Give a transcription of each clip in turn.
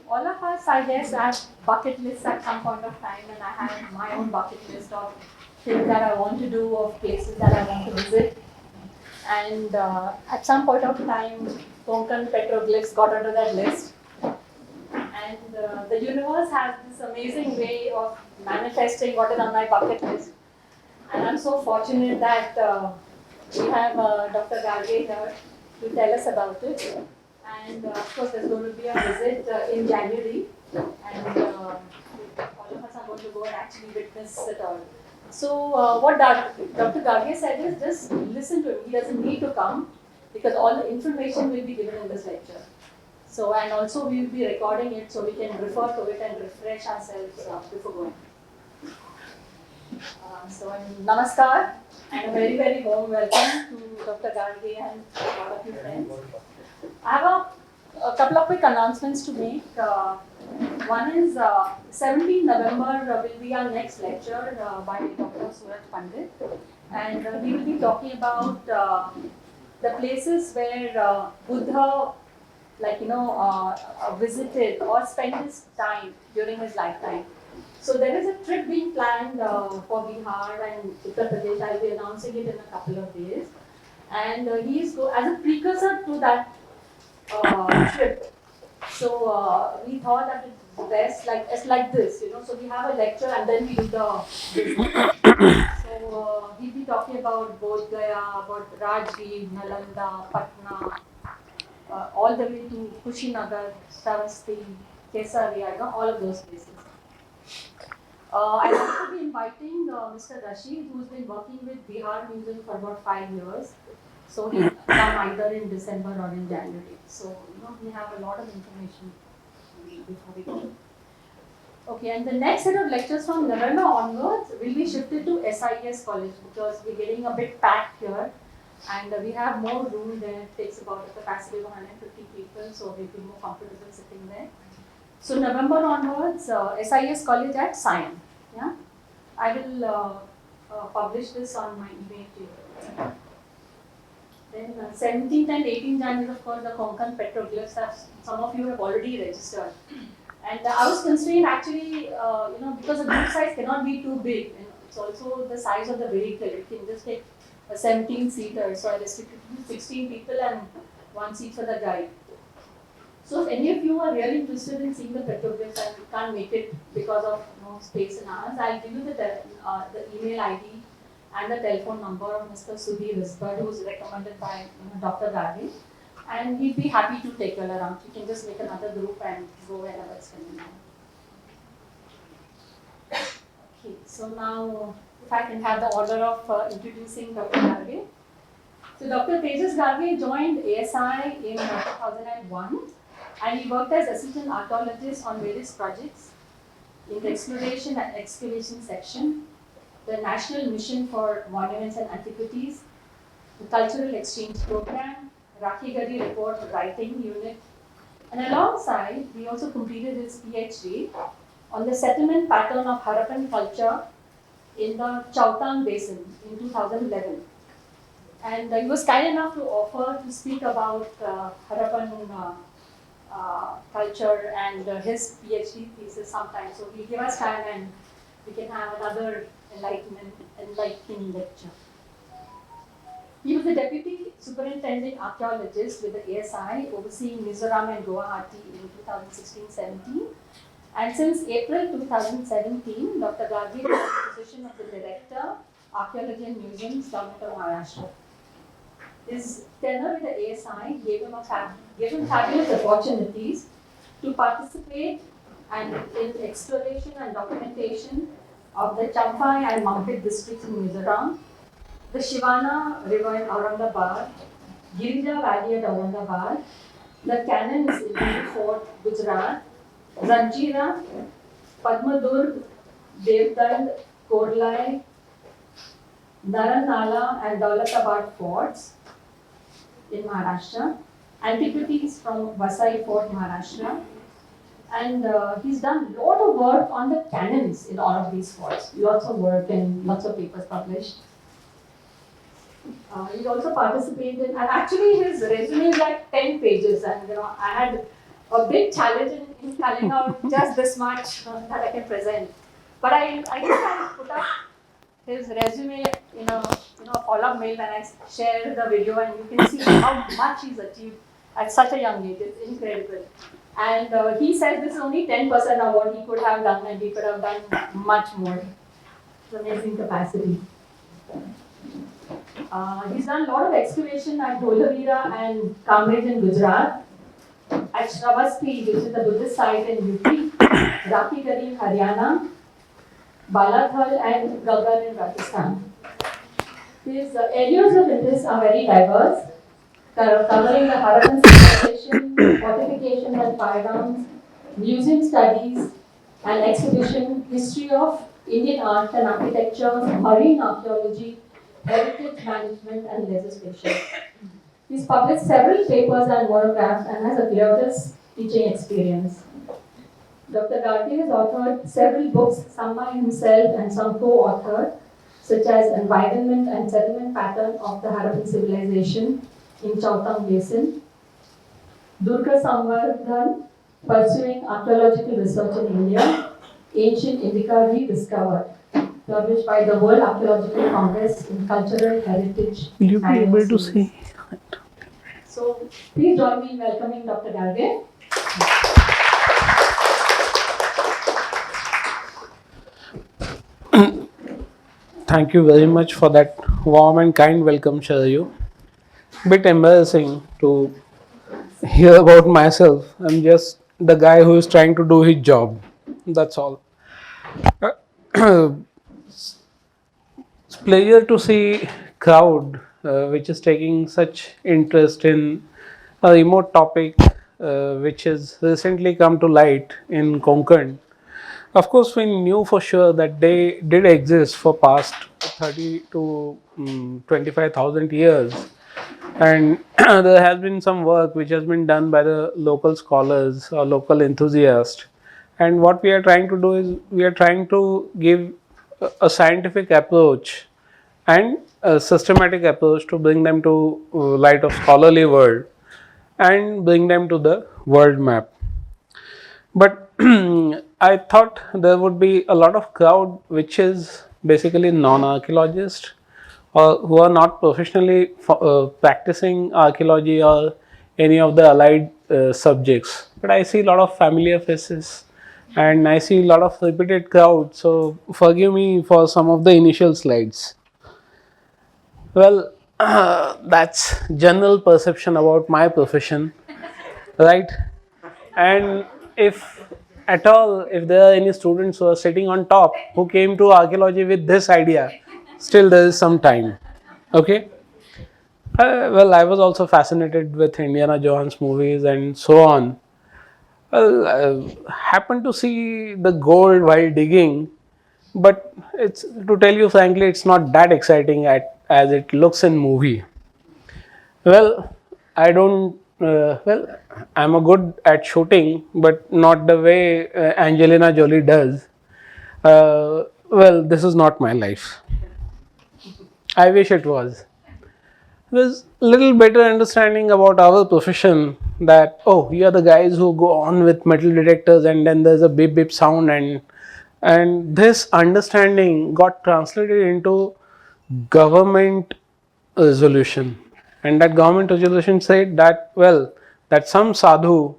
all of us, I guess, have bucket lists at some point of time, and I have my own bucket list of things that I want to do, of places that I want to visit. And at some point of time, Konkan Petroglyphs got onto that list. And the universe has this amazing way of manifesting what is on my bucket list. And I'm so fortunate that we have Dr. Garge here to tell us about it. And of course, there's going to be a visit in January, and all of us are going to go and actually witness it all. So, what Dr. Garge said is just listen to him. He doesn't need to come because all the information will be given in this lecture. So, and also we will be recording it so we can refer to it and refresh ourselves before going. Namaskar and a very, very warm welcome to Dr. Garge and all of you friends. I have a couple of quick announcements to make. One is 17 November will be our next lecture by Dr. Suraj Pandit, and he will be talking about the places where Buddha, visited or spent his time during his lifetime. So there is a trip being planned for Bihar and Uttar Pradesh. I'll be announcing it in a couple of days, and he is as a precursor to that trip. So we thought that it's best, it's like this, So we have a lecture and then we do the business. So he'll be talking about Bodh Gaya, about Rajgir, Nalanda, Patna, all the way to Kushinagar, Savasti, Kesaria, all of those places. I'll also be inviting Mr. Rashid, who's been working with Bihar Museum for about 5 years. So he'll come either in December or in January. So, we have a lot of information before we go. Okay, and the next set of lectures from November onwards will be shifted to SIS College because we're getting a bit packed here. And we have more room there. It takes about a capacity of 150 people, so we'll be more comfortable sitting there. So November onwards, SIS College at Sion. Yeah, I will publish this on my email to you. Then 17th and 18th January, of course, the Konkan Petroglyphs. Some of you have already registered. And I was constrained actually, because the group size cannot be too big. It's also the size of the vehicle. It can just take a 17-seater. So I restricted to 16 people and 1 seat for the guide. So if any of you are really interested in seeing the petroglyphs and can't make it because of space in ours, I'll give you the email ID and the telephone number of Mr. Sudhir Risbad, who is recommended by Dr. Garge, and he'd be happy to take you around. You can just make another group and go wherever it's convenient. Okay, so now if I can have the order of introducing Dr. Garge. So Dr. Tejas Garge joined ASI in 2001. And he worked as assistant archaeologist on various projects in the exploration and excavation section, the National Mission for Monuments and Antiquities, the Cultural Exchange Program, Rakhigarhi Report Writing Unit, and alongside, he also completed his PhD on the settlement pattern of Harappan culture in the Chautang Basin in 2011. And he was kind enough to offer to speak about Harappan culture and his PhD thesis sometime. So he'll give us time and we can have another enlightening lecture. He was the Deputy Superintending Archaeologist with the ASI overseeing Mizoram and Guwahati in 2016-17. And since April 2017, Dr. Garge is in the position of the Director, Archaeology and Museums, Government of Maharashtra. His tenure with the ASI gave him fabulous opportunities to participate in exploration and documentation of the Champhai and Mampit districts in Mizoram, the Shivana River in Aurangabad, Girija Valley at Aurangabad, the cannons in Fort Gujarat, Zanjira, Padmadurg, Devdand, Korlai, Naranala and Daulatabad forts in Maharashtra, antiquities from Vasai Fort, Maharashtra, and he's done a lot of work on the cannons in all of these forts. Lots of work and lots of papers published. He's also participated, and actually his resume is like 10 pages, and I had a big challenge in culling out just this much that I can present. But I think I put up his resume in a follow-up mail when I share the video, and you can see how much he's achieved at such a young age. It's incredible. And he says this is only 10% of what he could have done, and he could have done much more. It's amazing capacity. He's done a lot of excavation at Dholavira and Kamat in Gujarat, at Shravasti, which is the Buddhist site in UP, Rakhigarhi in Haryana, Balathal and Gagar in Rajasthan. His areas of interest are very diverse, covering the Harappan Civilization, Fortifications and Firearms, museum studies and exhibition, history of Indian art and architecture, marine archaeology, heritage management and legislation. He's published several papers and monographs and has a glorious teaching experience. Dr. Garge has authored several books, some by himself and some co-authored, such as Environment and Settlement Pattern of the Harappan Civilization in Chautang Basin, Durgsamvardhan, Pursuing Archaeological Research in India, Ancient Indica Rediscovered, published by the World Archaeological Congress in Cultural Heritage. Will you be able to see? So, please join me in welcoming Dr. Garge. Thank you very much for that warm and kind welcome, Sarayu. Bit embarrassing to hear about myself. I'm just the guy who is trying to do his job. That's all. It's pleasure to see crowd which is taking such interest in a remote topic which has recently come to light in Konkan. Of course, we knew for sure that they did exist for past 30 to 25,000 years, and there has been some work which has been done by the local scholars or local enthusiasts. And what we are trying to do is we are trying to give a scientific approach and a systematic approach to bring them to light of scholarly world and bring them to the world map. But I thought there would be a lot of crowd which is basically non-archaeologists or who are not professionally practicing archaeology or any of the allied subjects. But I see a lot of familiar faces and I see a lot of repeated crowd. So forgive me for some of the initial slides. Well, that's general perception about my profession, right? And if at all, if there are any students who are sitting on top who came to archaeology with this idea, still there is some time. Okay. Well, I was also fascinated with Indiana Jones movies and so on. Well, I happened to see the gold while digging, but it's to tell you frankly, it's not that exciting as it looks in movie. Well, I don't. Well, I'm a good at shooting, but not the way Angelina Jolie does. Well, this is not my life. I wish it was. There's little better understanding about our profession that we are the guys who go on with metal detectors and then there's a beep beep sound and this understanding got translated into government resolution, and that government resolution said that that some sadhu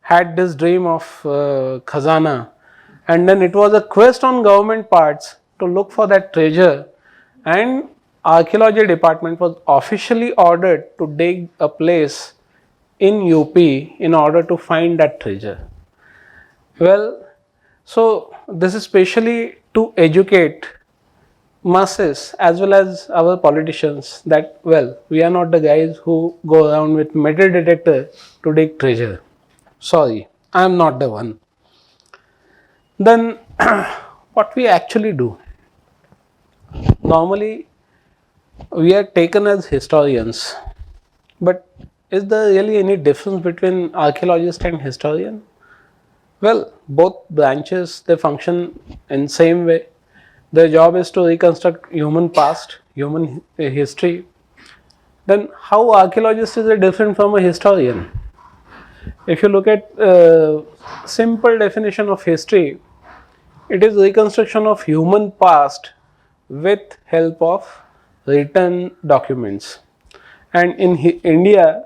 had this dream of khazana, and then it was a quest on government parts to look for that treasure, and archaeology department was officially ordered to dig a place in UP in order to find that treasure. Well, so this is specially to educate masses as well as our politicians that we are not the guys who go around with metal detector to dig treasure. Sorry, I am not the one. Then what we actually do? Normally we are taken as historians, but is there really any difference between archaeologist and historian? Well, both branches they function in same way. Their job is to reconstruct human past, human history. Then how archaeologist is different from a historian? If you look at simple definition of history, it is reconstruction of human past with help of written documents. And in India,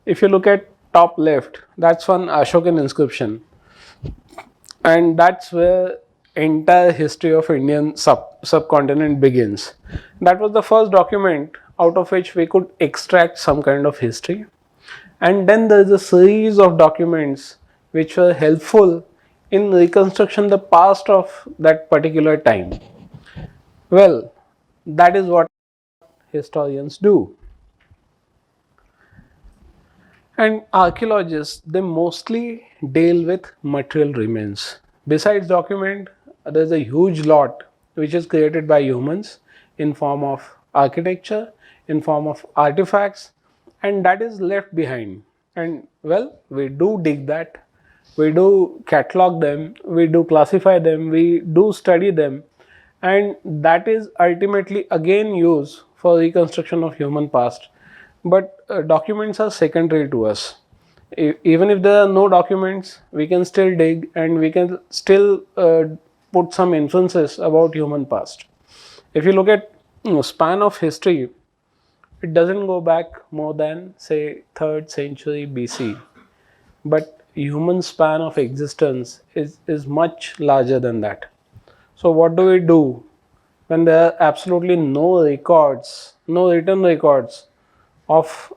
if you look at top left, that's one Ashokan inscription, and that's where entire history of Indian subcontinent begins. That was the first document out of which we could extract some kind of history. And then there is a series of documents which were helpful in reconstruction the past of that particular time. Well, that is what historians do. And archaeologists, they mostly deal with material remains. Besides document, there's a huge lot which is created by humans in form of architecture, in form of artifacts, and that is left behind. And well, we do dig that, we do catalog them, we do classify them, we do study them, and that is ultimately again used for reconstruction of human past. But documents are secondary to us. Even if there are no documents, we can still dig and we can still put some inferences about human past. If you look at span of history, it doesn't go back more than say 3rd century BC, but human span of existence is much larger than that. So what do we do when there are absolutely no records, no written records of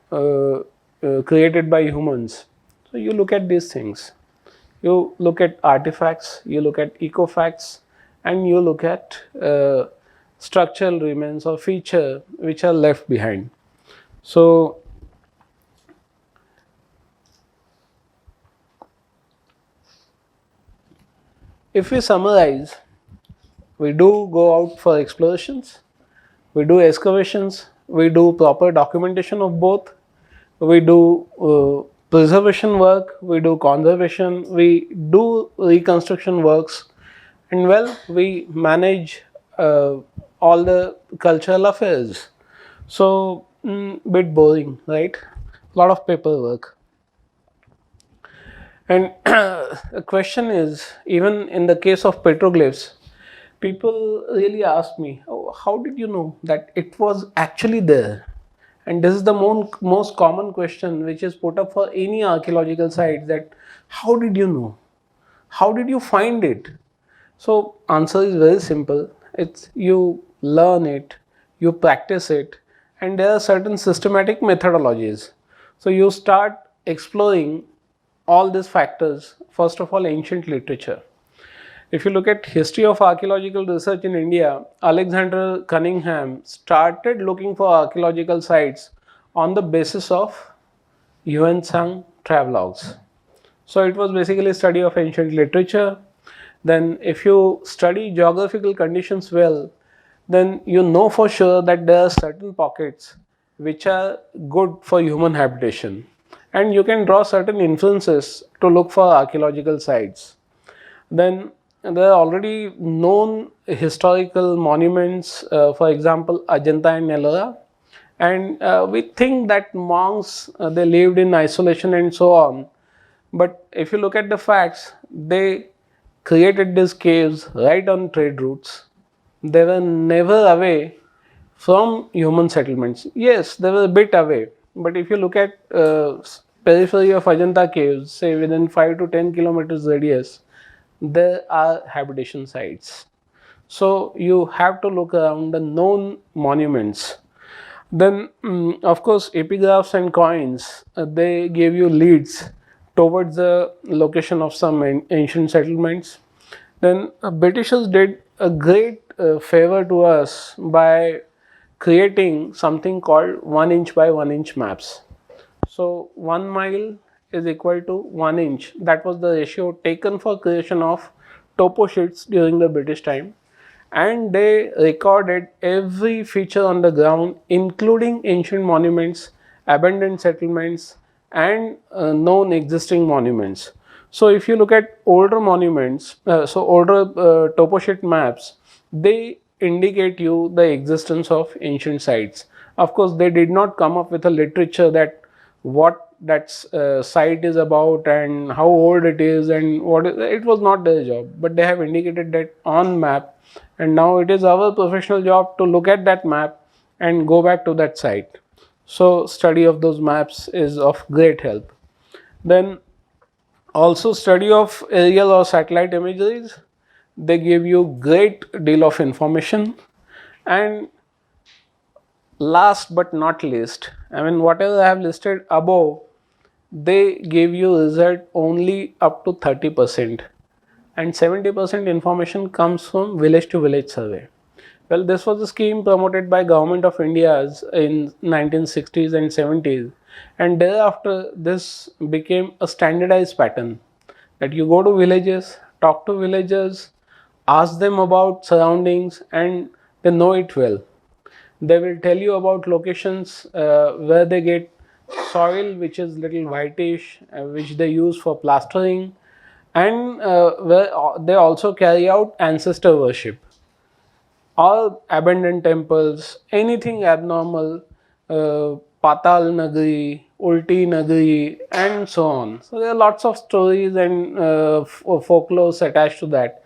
created by humans? So you look at these things, you look at artifacts, you look at ecofacts, and you look at structural remains or feature which are left behind. So if we summarize, we do go out for explorations, we do excavations, we do proper documentation of both, we do preservation work, we do conservation, we do reconstruction works, and well, we manage all the cultural affairs. So, bit boring, right? A lot of paperwork. And the question is, even in the case of petroglyphs, people really ask me, oh, how did you know that it was actually there? And this is the most common question which is put up for any archaeological site, that how did you know? How did you find it? So answer is very simple. It's you learn it, you practice it, and there are certain systematic methodologies. So you start exploring all these factors. First of all, ancient literature. If you look at history of archaeological research in India, Alexander Cunningham started looking for archaeological sites on the basis of Yuan Sang travelogues. So it was basically a study of ancient literature. Then if you study geographical conditions well, then you know for sure that there are certain pockets which are good for human habitation, and you can draw certain inferences to look for archaeological sites. Then there are already known historical monuments, for example, Ajanta and Ellora. And we think that monks, they lived in isolation and so on. But if you look at the facts, they created these caves right on trade routes. They were never away from human settlements. Yes, they were a bit away. But if you look at periphery of Ajanta caves, say within 5 to 10 kilometers radius, there are habitation sites. So you have to look around the known monuments. Then, of course, epigraphs and coins, they give you leads towards the location of some ancient settlements. Then, Britishers did a great favor to us by creating something called 1 inch by 1 inch maps. So 1 mile is equal to 1 inch. That was the ratio taken for creation of topo sheets during the British time, and they recorded every feature on the ground, including ancient monuments, abandoned settlements, and known existing monuments. So if you look at older monuments, older topo sheet maps, they indicate you the existence of ancient sites. Of course, they did not come up with a literature that what that site is about and how old it is and it was not their job, but they have indicated that on map, and now it is our professional job to look at that map and go back to that site. So study of those maps is of great help. Then also study of aerial or satellite imageries, they give you great deal of information. And last but not least, I mean whatever I have listed above, they give you result only up to 30%, and 70% information comes from village to village survey. Well, this was a scheme promoted by Government of India in 1960s and 70s, and thereafter this became a standardized pattern that you go to villages, talk to villagers, ask them about surroundings, and they know it well. They will tell you about locations where they get soil which is little whitish, which they use for plastering, and where they also carry out ancestor worship. All abandoned temples, anything abnormal, Patal Nagari, Ulti Nagari, and so on. So there are lots of stories and folklores attached to that.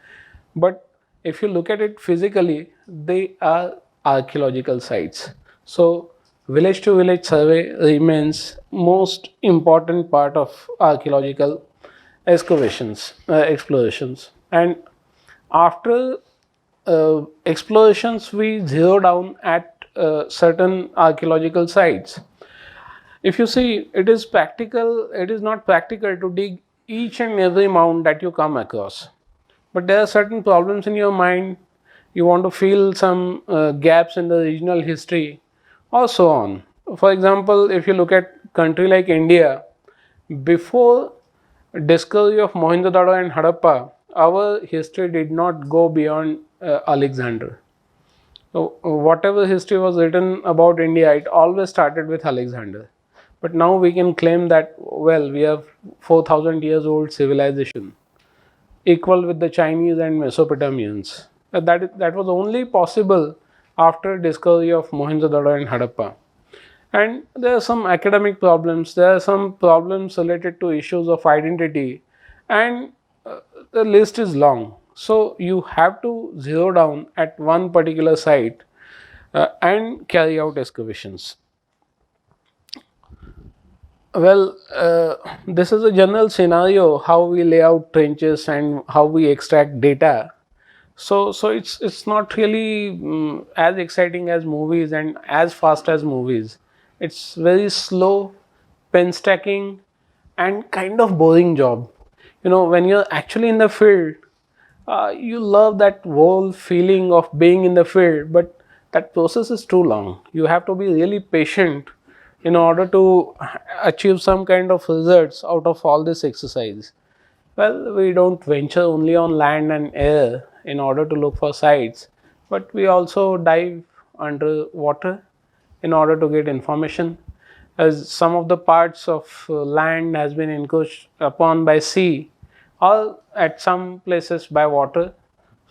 But if you look at it physically, they are archaeological sites. So village to village survey remains most important part of archaeological excavations, explorations. And after explorations, we zero down at certain archaeological sites. If you see, it is not practical to dig each and every mound that you come across, but there are certain problems in your mind. You want to fill some gaps in the regional history or so on. For example, if you look at country like India, before discovery of Mohenjo-daro and Harappa, our history did not go beyond Alexander. So whatever history was written about India, it always started with Alexander. But now we can claim that, well, we have 4,000 years old civilization, equal with the Chinese and Mesopotamians. That was only possible after discovery of Mohenjo-daro and Harappa. And there are some academic problems, there are some problems related to issues of identity, and the list is long. So you have to zero down at one particular site and carry out excavations. Well, this is a general scenario how we lay out trenches and how we extract data. So it's not really as exciting as movies and as fast as movies. It's very slow, painstaking, and kind of boring job. You know, when you're actually in the field, you love that whole feeling of being in the field, but that process is too long. You have to be really patient in order to achieve some kind of results out of all this exercise. Well, we don't venture only on land and air in order to look for sites, but we also dive under water in order to get information, as some of the parts of land has been encroached upon by sea or at some places by water.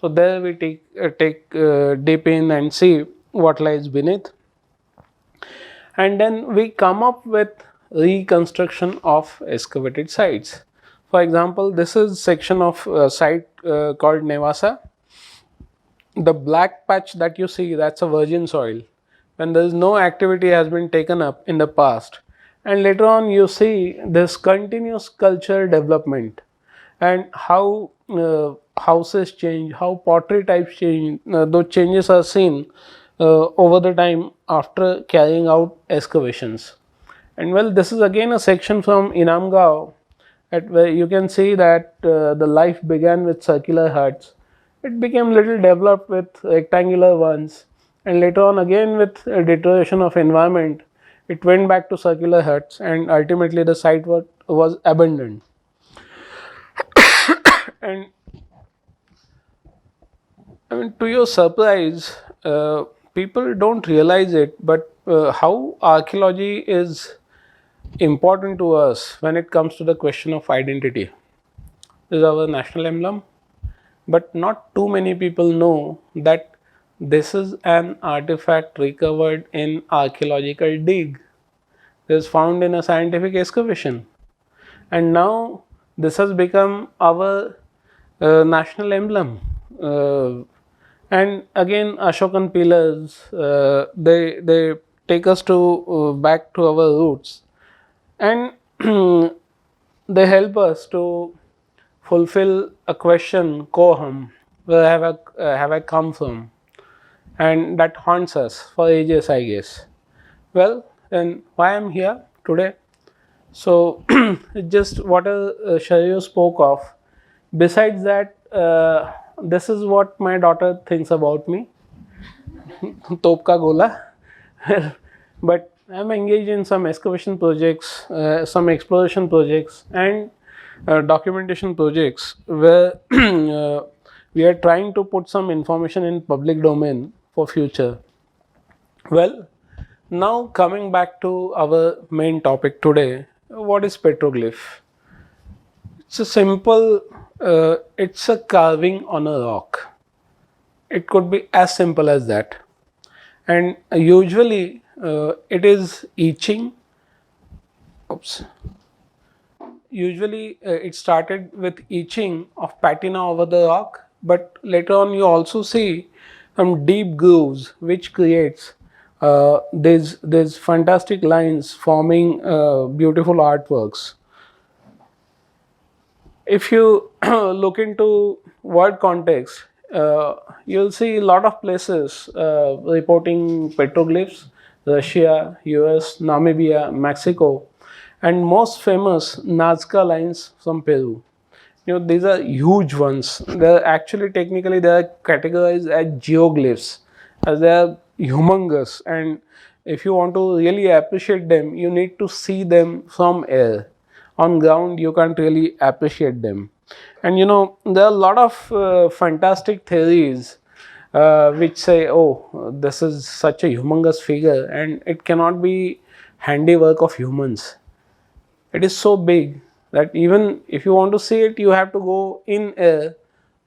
So there we take deep in and see what lies beneath, and then we come up with reconstruction of excavated sites. For example, this is section of site called Nevasa. The black patch that you see, that's a virgin soil when there is no activity has been taken up in the past, and later on you see this continuous cultural development and how houses change, how pottery types change. Those changes are seen over the time after carrying out excavations. And well, this is again a section from Inamgaon, at where you can see that the life began with circular huts. It became little developed with rectangular ones, and later on again with deterioration of environment, it went back to circular huts, and ultimately the site was abandoned. And I mean, to your surprise, people don't realize it, but how archaeology is important to us when it comes to the question of identity. This is our national emblem, but not too many people know that this is an artifact recovered in archaeological dig. is found in a scientific excavation. And now this has become our national emblem. And again, Ashokan pillars, they take us to back to our roots, and they help us to fulfill a question, koham, where have I come from, and that haunts us for ages, I guess. Well, then why I'm here today? So, just what Sarayu spoke of. Besides that, this is what my daughter thinks about me. Top ka gola. But I'm engaged in some excavation projects, some exploration projects, and documentation projects where we are trying to put some information in public domain for future. Well, now coming back to our main topic today, what is petroglyph? It's a simple, it's a carving on a rock. It could be as simple as that. And usually it is etching. Oops. Usually it started with etching of patina over the rock, but later on you also see some deep grooves which creates these fantastic lines forming beautiful artworks. If you look into world context, you'll see a lot of places reporting petroglyphs: Russia, US, Namibia, Mexico, and most famous Nazca lines from Peru. These are huge ones. They're actually technically they are categorized as geoglyphs, as they are humongous. And if you want to really appreciate them, you need to see them from air. On ground, you can't really appreciate them. And there are a lot of fantastic theories which say, oh, this is such a humongous figure, and it cannot be handiwork of humans. It is so big that even if you want to see it, you have to go in air.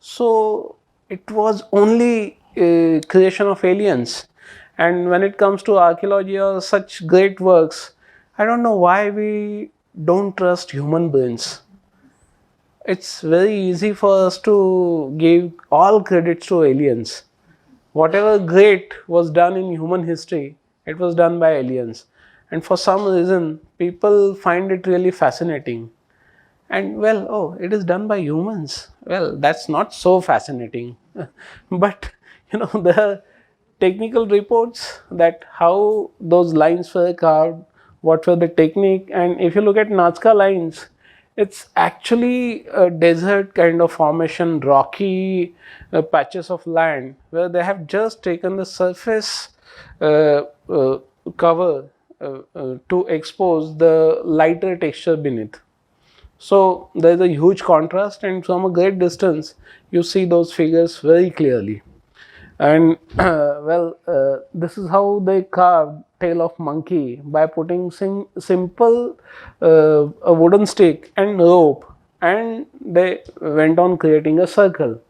So it was only a creation of aliens. And when it comes to archaeology or such great works, I don't know why we don't trust human brains. It's very easy for us to give all credits to aliens. Whatever great was done in human history, it was done by aliens. And for some reason, people find it really fascinating. And well, oh, it is done by humans. Well, that's not so fascinating. But the technical reports that how those lines were carved, what were the technique, and if you look at Nazca lines, it's actually a desert kind of formation, rocky patches of land where they have just taken the surface uh, cover to expose the lighter texture beneath. So there is a huge contrast, and from a great distance you see those figures very clearly. And this is how they carved tail of monkey by putting simple a wooden stick and rope, and they went on creating a circle.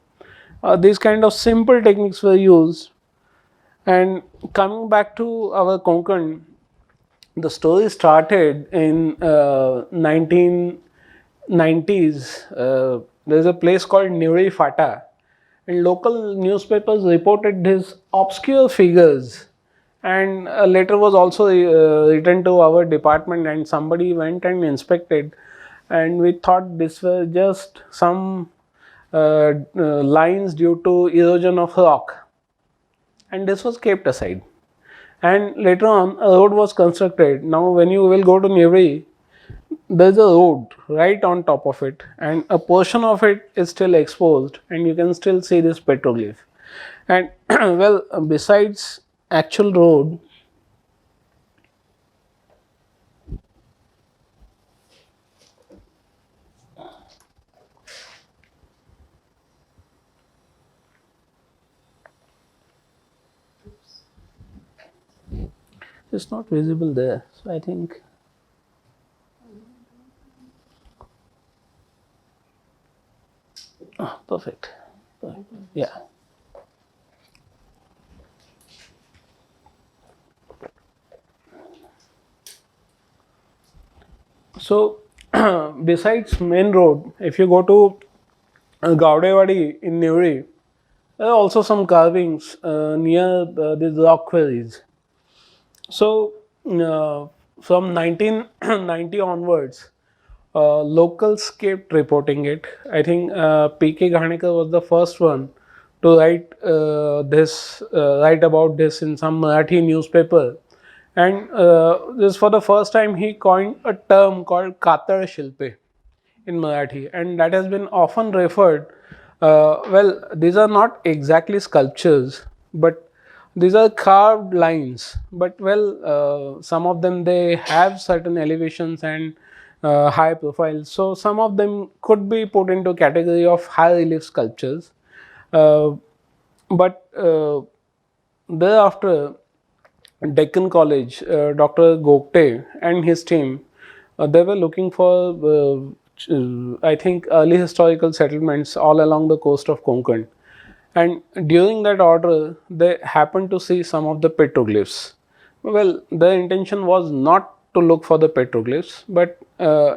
These kind of simple techniques were used. And coming back to our Konkan, the story started in 1990s. There's a place called Nuri Fata, and local newspapers reported his obscure figures. And a letter was also written to our department, and somebody went and inspected, and we thought this was just some lines due to erosion of rock, and this was kept aside. And later on, a road was constructed. Now, when you will go to Newry, there's a road right on top of it, and a portion of it is still exposed, and you can still see this petroglyph. And well, besides actual road, it's not visible there. So I think. Oh, perfect. Yeah. So besides main road, if you go to Gaudewadi in Newry, there are also some carvings near these rock quarries. So, from 1990 onwards, locals kept reporting it. I think P.K. Ghanekar was the first one to write about this in some Marathi newspaper. And this for the first time he coined a term called Katar Shilpe in Marathi, and that has been often referred. Well, these are not exactly sculptures, but these are carved lines. But well, some of them they have certain elevations and high profiles. So some of them could be put into category of high relief sculptures. Uh, but thereafter, Deccan College, Dr. Gokte and his team, they were looking for, I think, early historical settlements all along the coast of Konkan. And during that order, they happened to see some of the petroglyphs. Well, their intention was not to look for the petroglyphs, but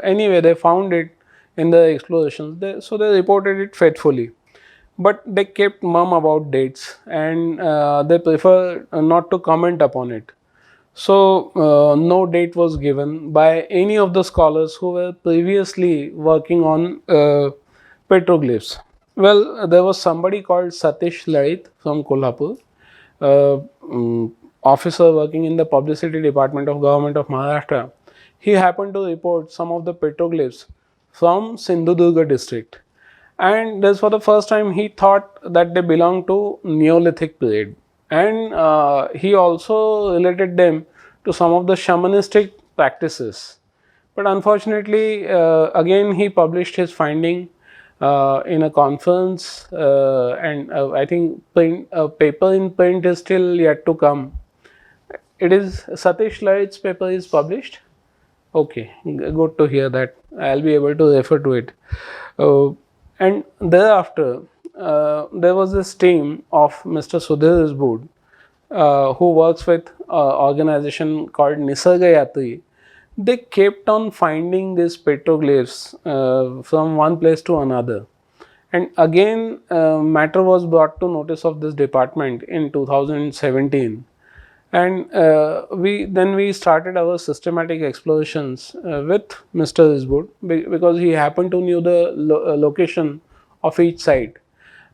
anyway, they found it in the explorations. So they reported it faithfully, but they kept mum about dates, and they prefer not to comment upon it. So no date was given by any of the scholars who were previously working on petroglyphs. Well, there was somebody called Satish Lalit from Kolhapur, uh, officer working in the publicity department of government of Maharashtra. He happened to report some of the petroglyphs from Sindhudurga district, and this for the first time he thought that they belong to Neolithic period, and he also related them to some of the shamanistic practices. But unfortunately, again he published his finding in a conference, and I think paper in print is still yet to come. It is Satish Lait's paper is published. Okay, good to hear that. I'll be able to refer to it. Uh, and thereafter, there was this team of Mr. Sudhir Isbud, who works with organization called Nisarga Yatri. They kept on finding these petroglyphs from one place to another. And again, matter was brought to notice of this department in 2017, and we started our systematic explorations with Mr. Isbud, because he happened to knew the location of each site.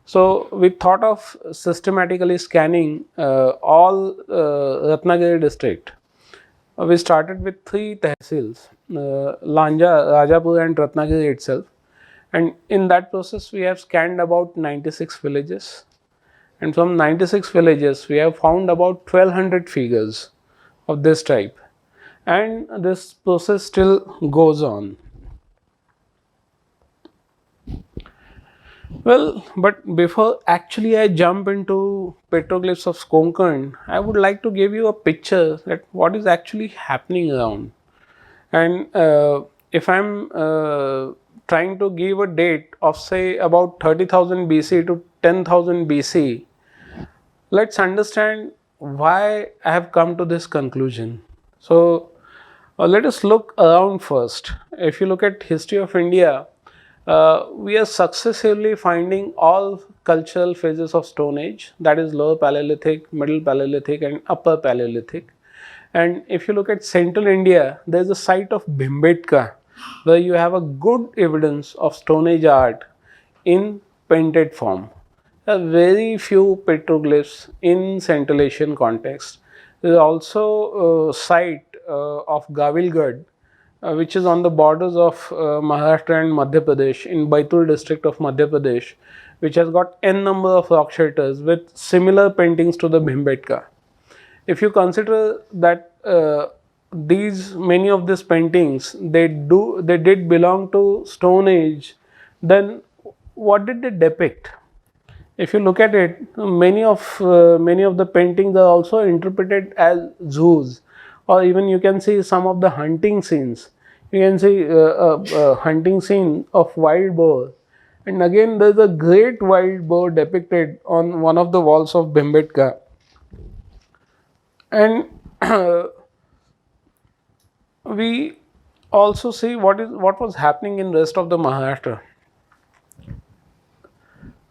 So we thought of systematically scanning all Ratnagiri district. We started with 3 tehsils, Lanja, Rajapur and Ratnagiri itself, and in that process we have scanned about 96 villages, and from 96 villages we have found about 1200 figures of this type, and this process still goes on. Well, but before actually I jump into petroglyphs of Konkan, I would like to give you a picture that what is actually happening around. And if I'm trying to give a date of say about 30,000 BC to 10,000 BC, let's understand why I have come to this conclusion. So let us look around first. If you look at history of India, we are successively finding all cultural phases of Stone Age, that is Lower Paleolithic, Middle Paleolithic and Upper Paleolithic. And if you look at central India, there is a site of Bhimbetka where you have a good evidence of Stone Age art in painted form. There are very few petroglyphs in Central Asian context. There is also a site of Gavilgad, which is on the borders of Maharashtra and Madhya Pradesh in Baitul district of Madhya Pradesh, which has got n number of rock shelters with similar paintings to the Bhimbetka. If you consider that these many of these paintings they did belong to Stone Age, then what did they depict? If you look at it, many of the paintings are also interpreted as zoos, or even you can see some of the hunting scenes. You can see a hunting scene of wild boar, and again there is a great wild boar depicted on one of the walls of Bhimbetka. And we also see what was happening in rest of the Maharashtra.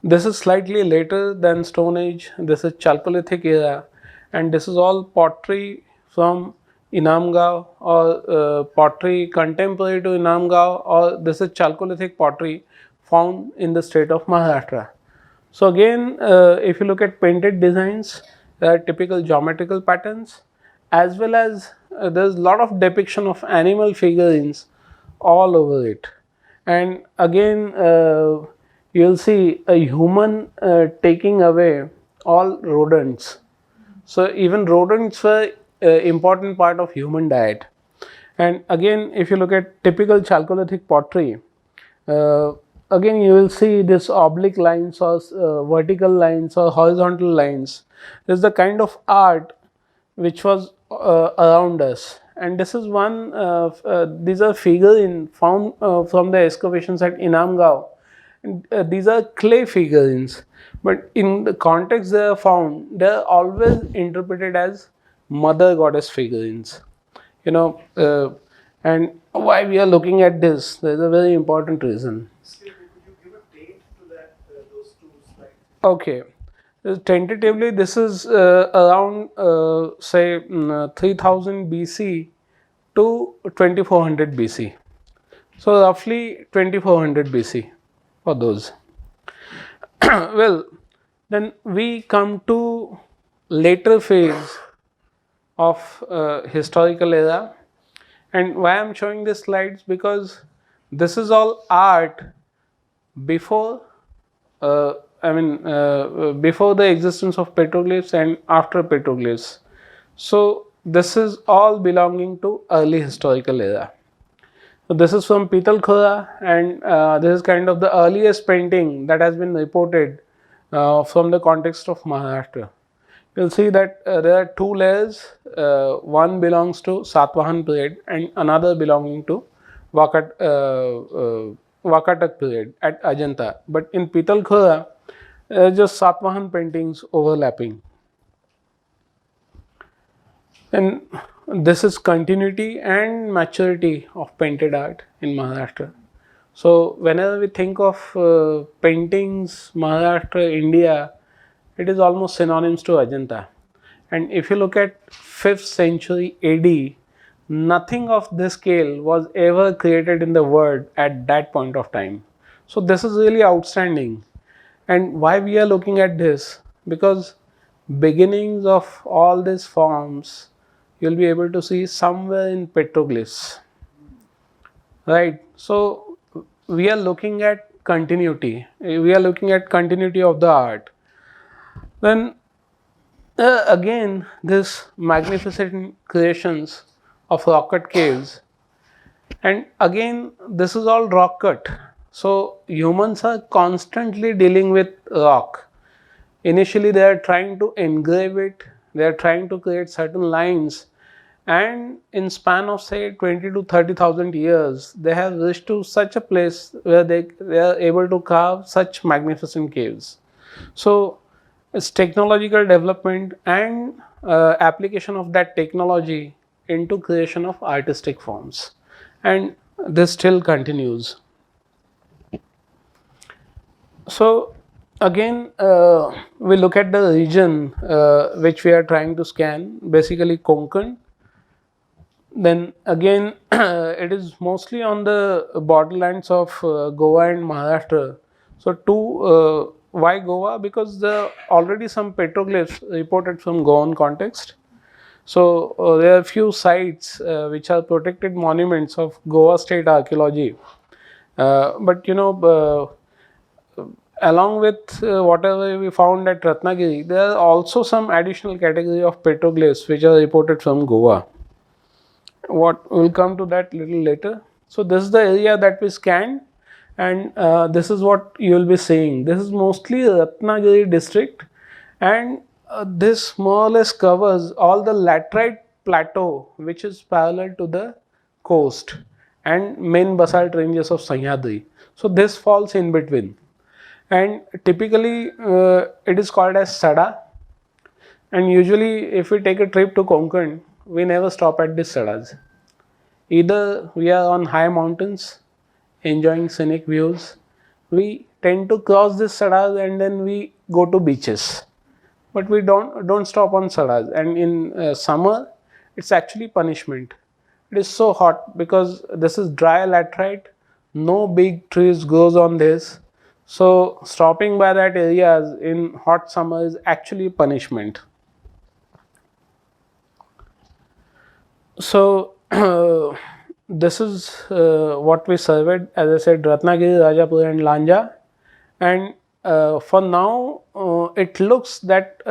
This is slightly later than Stone Age. This is Chalcolithic era, and this is all pottery from Inamgaon, or pottery contemporary to Inamgaon, or this is Chalcolithic pottery found in the state of Maharashtra. So again, if you look at painted designs, there are typical geometrical patterns, as well as there's a lot of depiction of animal figurines all over it. And again, you'll see a human taking away all rodents. So even rodents were important part of human diet. And again, if you look at typical Chalcolithic pottery, uh, again you will see this oblique lines, or vertical lines, or horizontal lines. This is the kind of art which was around us, and this is one these are figurines found from the excavations at Inamgaon. And, these are clay figurines, but in the context they are found, they are always interpreted as mother goddess figurines, you know. And why we are looking at this, there is a very important reason. Excuse me, could you give a date to that, those two slides? Okay, tentatively this is around say 3000 BC to 2400 BC. So roughly 2400 BC for those. Well, then we come to later phase of historical era. And why I'm showing this slides, because this is all art before before the existence of petroglyphs and after petroglyphs. So this is all belonging to early historical era. So this is from Pitalkhora, and this is kind of the earliest painting that has been reported from the context of Maharashtra. You'll see that there are two layers. One belongs to Satvahan period and another belonging to Vakatak period at Ajanta. But in Pitalkhora, just Satvahan paintings overlapping. And this is continuity and maturity of painted art in Maharashtra. So whenever we think of paintings, Maharashtra, India, it is almost synonymous to Ajanta. And if you look at 5th century AD, nothing of this scale was ever created in the world at that point of time. So this is really outstanding. And why we are looking at this? Because beginnings of all these forms you'll be able to see somewhere in petroglyphs, right? So we are looking at continuity. We are looking at continuity of the art. Then again, this magnificent creations of rock cut caves, and again this is all rock cut. So humans are constantly dealing with rock. Initially they are trying to engrave it, they are trying to create certain lines, and in span of say 20 to 30,000 years they have reached to such a place where they are able to carve such magnificent caves. So it's technological development and application of that technology into creation of artistic forms, and this still continues. So again, we look at the region which we are trying to scan, basically Konkan. Then again, it is mostly on the borderlands of Goa and Maharashtra. So why Goa? Because there are already some petroglyphs reported from Goan context. So there are few sites which are protected monuments of Goa state archaeology. But you know, along with whatever we found at Ratnagiri, there are also some additional category of petroglyphs which are reported from Goa. What will come to that little later. So this is the area that we scanned, and this is what you will be seeing. This is mostly Ratnagiri district, and this more or less covers all the laterite plateau which is parallel to the coast and main basalt ranges of Sahyadri. So this falls in between, and typically it is called as Sada. And usually if we take a trip to Konkan, we never stop at these sadas. Either we are on high mountains enjoying scenic views, we tend to cross this sadas and then we go to beaches, but we don't stop on sadas. And in summer it's actually punishment. It is so hot because this is dry laterite, no big trees grows on this, so stopping by that areas in hot summer is actually punishment. So this is what we surveyed, as I said, Ratnagiri, Rajapur and Lanja. And for now it looks that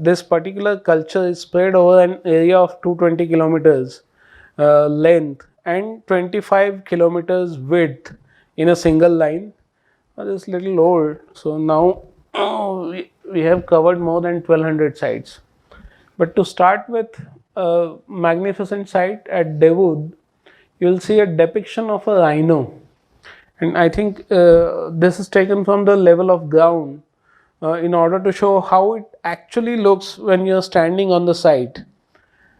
this particular culture is spread over an area of 220 kilometers length and 25 kilometers width in a single line. This is little old, so now we have covered more than 1200 sites. But to start with, a magnificent site at Devud, you will see a depiction of a rhino. And I think this is taken from the level of ground in order to show how it actually looks when you are standing on the site.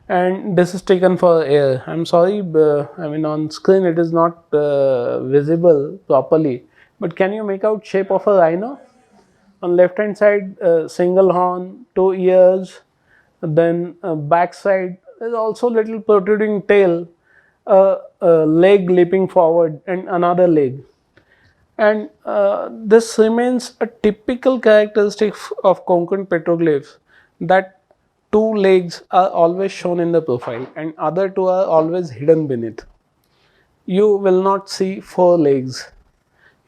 And this is taken for air. I'm sorry, I mean on screen it is not visible properly. But can you make out shape of a rhino? On left hand side, single horn, 2 ears, then back side there is also little protruding tail, a leg leaping forward and another leg. And this remains a typical characteristic of Konkan petroglyphs, that 2 legs are always shown in the profile and other 2 are always hidden beneath. You will not see 4 legs.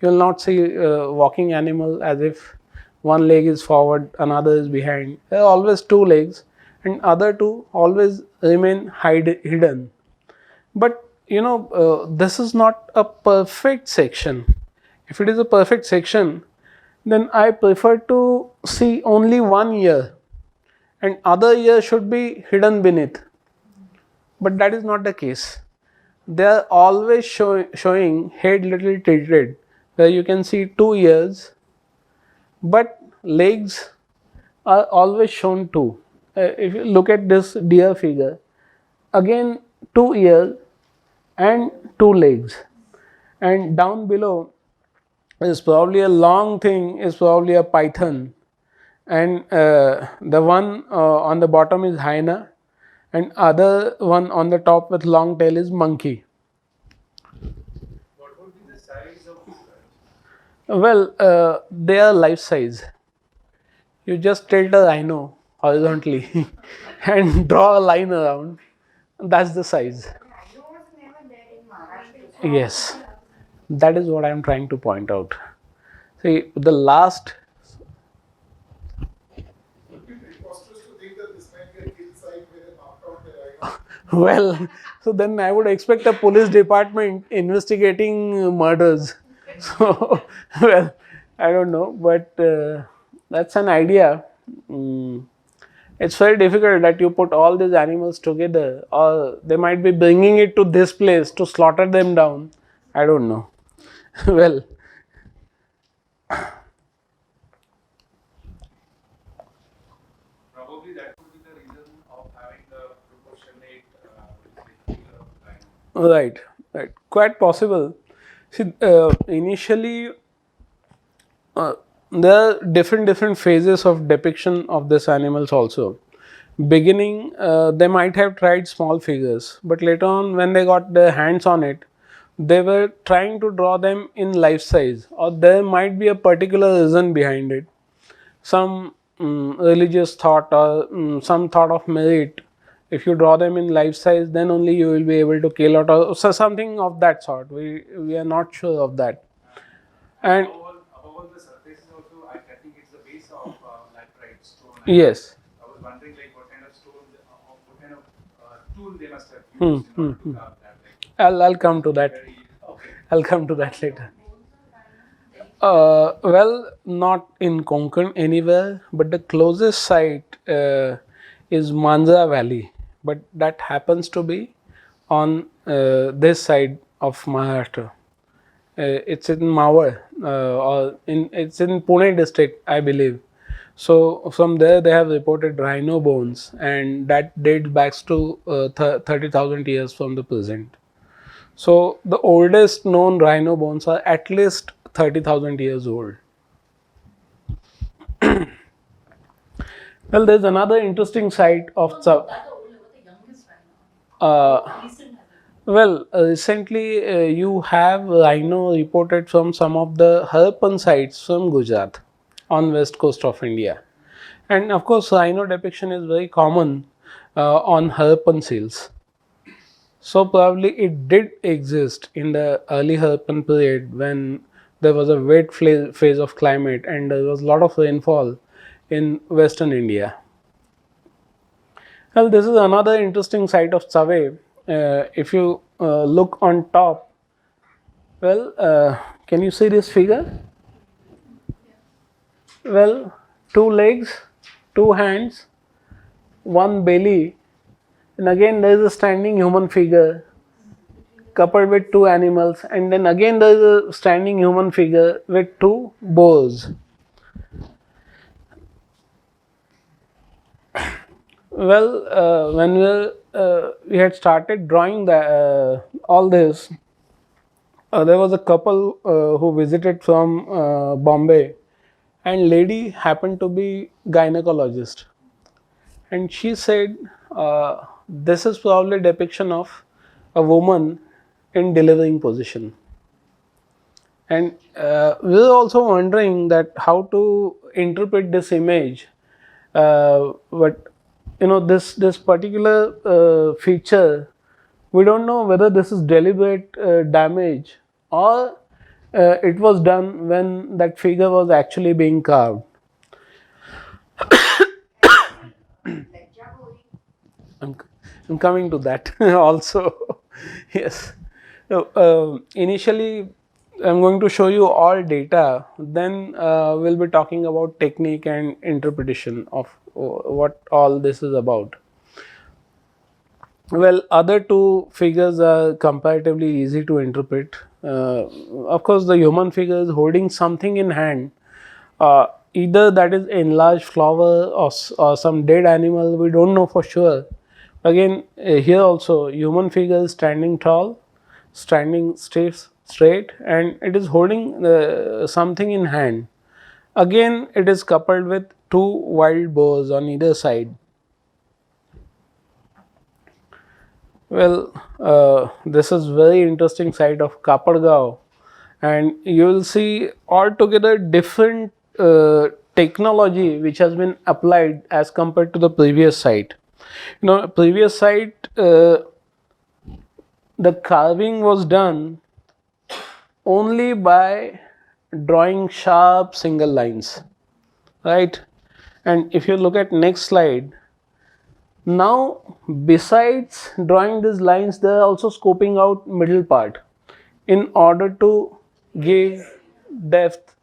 You will not see a walking animal as if one leg is forward, another is behind. There are always 2 legs and other 2 always remain hidden. But this is not a perfect section. If it is a perfect section, then I prefer to see only 1 ear and other ear should be hidden beneath. But that is not the case. They are always showing head little tilted, where you can see 2 ears, but legs are always shown 2. If you look at this deer figure, again 2 ears and 2 legs, and down below is probably a long thing, is probably a python, and the one on the bottom is hyena and other one on the top with long tail is monkey. What would be the size of these birds? Well, they are life size. You just tilt a rhino horizontally and draw a line around, that's the size. Yes, that is what I am trying to point out. See, the last Preposterous to think that this might be a kill site where they knocked out the rhino. well, so then I would expect a police department investigating murders. So, well, I don't know, but that's an idea. It's very difficult that you put all these animals together, or they might be bringing it to this place to slaughter them down. I don't know. Well, Probably that would be the reason of having the proportionate figure of rhino. right, quite possible. See, initially, there are different phases of depiction of these animals also. Beginning, they might have tried small figures, but later on when they got their hands on it, they were trying to draw them in life size, or there might be a particular reason behind it. Some religious thought or some thought of merit. If you draw them in life size, then only you will be able to kill out, or so something of that sort. We are not sure of that. And Above all the surface is also, I think it's the base of laterite stone. yes. I was wondering like what kind of stone, what kind of tool they must have used in order to carve that. Like, I'll come to that. okay. I'll come to that later. Well, not in Konkan anywhere, but the closest site is Manjra Valley, but that happens to be on this side of Maharashtra. It's in Mawar, it's in Pune district, I believe. So from there they have reported rhino bones, and that dates back to 30,000 years from the present. So the oldest known rhino bones are at least 30,000 years old. Well, there's another interesting site of recently you have rhino reported from some of the Harappan sites from Gujarat on west coast of India. And of course, rhino depiction is very common on Harappan seals. So probably it did exist in the early Harappan period when there was a wet phase of climate and there was a lot of rainfall in western India. Well, this is another interesting site of Chave. If you look on top, well, can you see this figure? Well, two legs, two hands, one belly, and again there is a standing human figure coupled with two animals, and then again there is a standing human figure with two bows. Well, when we had started drawing all this, there was a couple who visited from Bombay, and lady happened to be gynecologist, and she said this is probably a depiction of a woman in delivering position. And we were also wondering that how to interpret this image, but this particular feature, we don't know whether this is deliberate damage or it was done when that figure was actually being carved. I'm coming to that also. Yes. So, initially, I'm going to show you all data. Then we'll be talking about technique and interpretation of what all this is about. Well, other two figures are comparatively easy to interpret. Of course, the human figure is holding something in hand. Either that is enlarged flower or some dead animal, we don't know for sure. Again, here also human figure is standing tall, standing straight, and it is holding something in hand. Again, it is coupled with two wild boars on either side. Well, this is very interesting site of Kapadgaon, and you will see altogether different technology which has been applied as compared to the previous site. Previous site, the carving was done only by drawing sharp single lines, right? And if you look at next slide, now besides drawing these lines, they are also scoping out middle part in order to give depth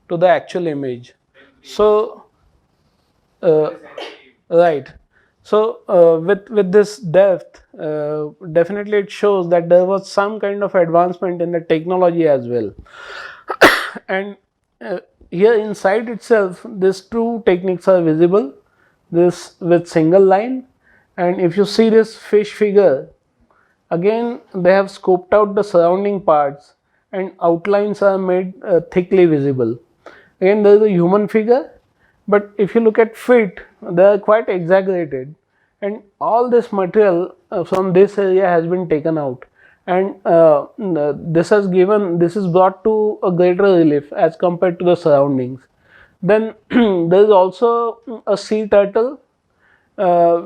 to the actual image. So right. So with this depth, definitely it shows that there was some kind of advancement in the technology as well. And here inside itself, these two techniques are visible. This with single line, and if you see this fish figure, again they have scoped out the surrounding parts and outlines are made thickly visible. Again, there is a human figure, but if you look at feet, they are quite exaggerated, and all this material from this area has been taken out, and this is brought to a greater relief as compared to the surroundings. Then there is also a sea turtle,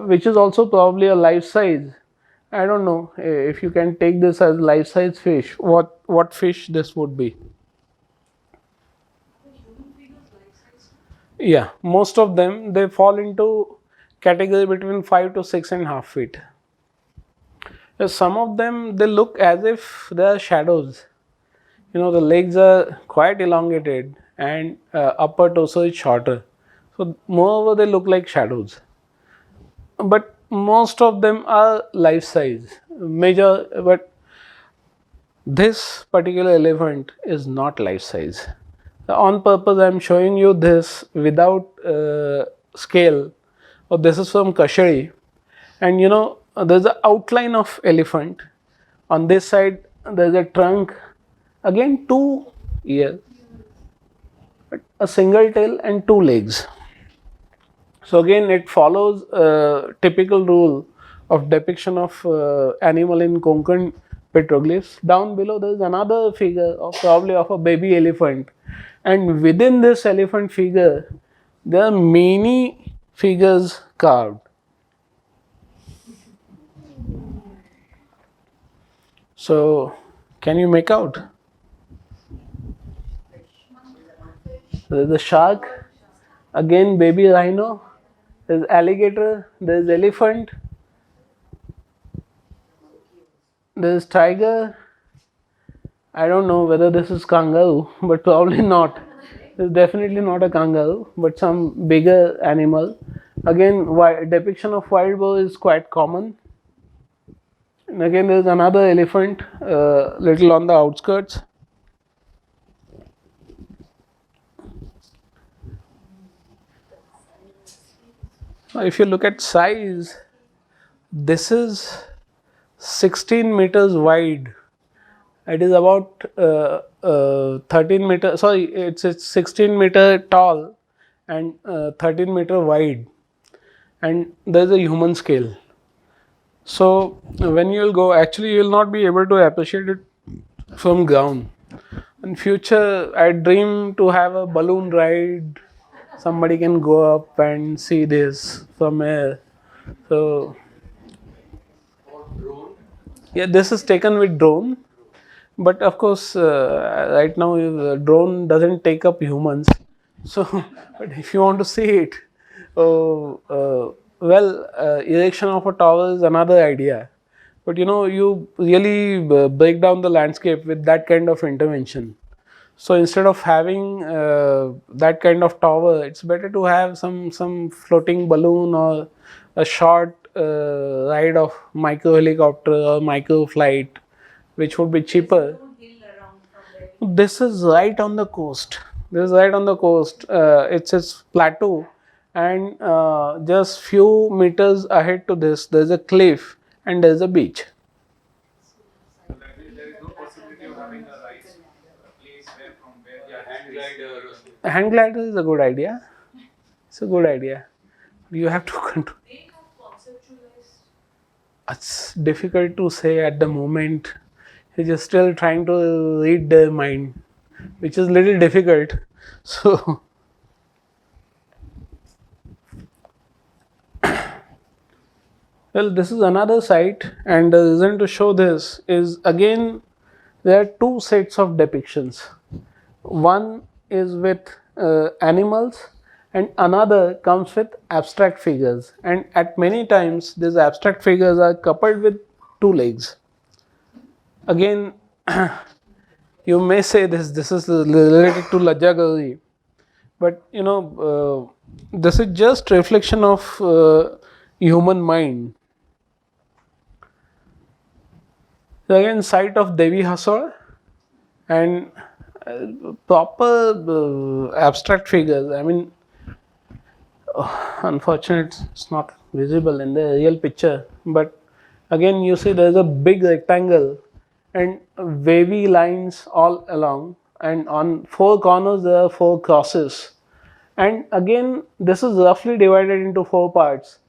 which is also probably a life size. I don't know if you can take this as life size fish. What fish this would be? Yeah, most of them, they fall into category between 5 to 6.5 feet. Some of them, they look as if they are shadows. The legs are quite elongated and upper torso is shorter. So moreover, they look like shadows. But most of them are life size, major. But this particular elephant is not life size. On purpose, I am showing you this without scale. This is from Kashari, and there's an outline of elephant. On this side, there's a trunk, again two ears, a single tail and two legs. So again it follows a typical rule of depiction of animal in Konkan petroglyphs. Down below there is another figure of probably of a baby elephant, and within this elephant figure there are many figures carved. So can you make out? There is a shark, again baby rhino, there is alligator, there is elephant, there is tiger. I don't know whether this is kangaroo, but probably not. It's definitely not a kangaroo, but some bigger animal. Again, depiction of wild boar is quite common. And again, there is another elephant, little on the outskirts. Now, if you look at size, this is 16 meters wide. It is about 13 meter. Sorry, it's 16 meter tall and 13 meter wide, and there is a human scale. So when you will go, actually you will not be able to appreciate it from ground. In future, I dream to have a balloon ride. Somebody can go up and see this from air. So yeah, this is taken with drone. But of course, right now drone doesn't take up humans. So, but if you want to see it, erection of a tower is another idea. But you really break down the landscape with that kind of intervention. So instead of having that kind of tower, it's better to have some floating balloon or a short ride of micro helicopter or micro flight, which would be cheaper. This is right on the coast. This is right on the coast. It's plateau, and just few meters ahead to this, there's a cliff and there's a beach. So that means there is no possibility of having a rise a place where from where the hand glider. Hang glider is a good idea. It's a good idea. You have to control. It's difficult to say at the moment. He's just still trying to read their mind, which is little difficult. So, well, this is another site, and the reason to show this is again there are two sets of depictions. One is with animals, and another comes with abstract figures. And at many times, these abstract figures are coupled with two legs. Again, you may say this is related to Rakhigarhi, but this is just reflection of human mind. So again, site of Devi Hasor and proper abstract figures. I mean, unfortunately, it's not visible in the real picture, but again, you see there is a big rectangle and wavy lines all along, and on four corners there are four crosses. And again, this is roughly divided into four parts,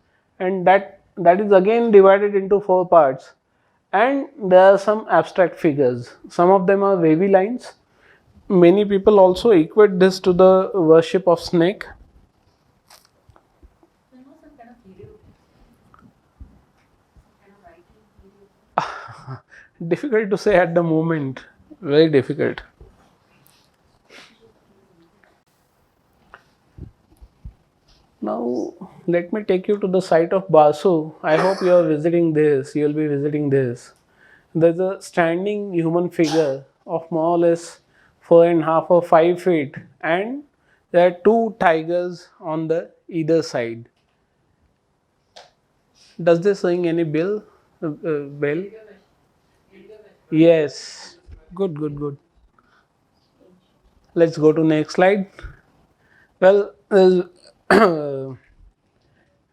and that is again divided into four parts. And there are some abstract figures. Some of them are wavy lines. Many people also equate this to the worship of snake. Difficult to say at the moment, very difficult. Now let me take you to the site of Basu. I hope you are visiting this, you will be visiting this. There's a standing human figure of more or less 4.5 or 5 feet, and there are two tigers on the either side. Does this ring any bell? Bell? Yes. Good, good, good. Let's go to next slide. Well,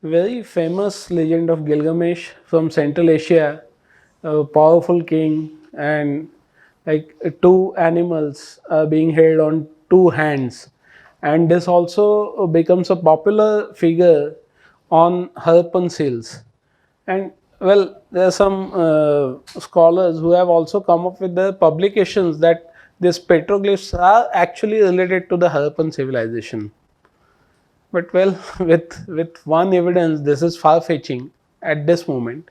very famous legend of Gilgamesh from Central Asia, a powerful king and like two animals being held on two hands, and this also becomes a popular figure on Harappan seals. And well, there are some scholars who have also come up with the publications that these petroglyphs are actually related to the Harappan civilization. But well, with one evidence, this is far fetching at this moment.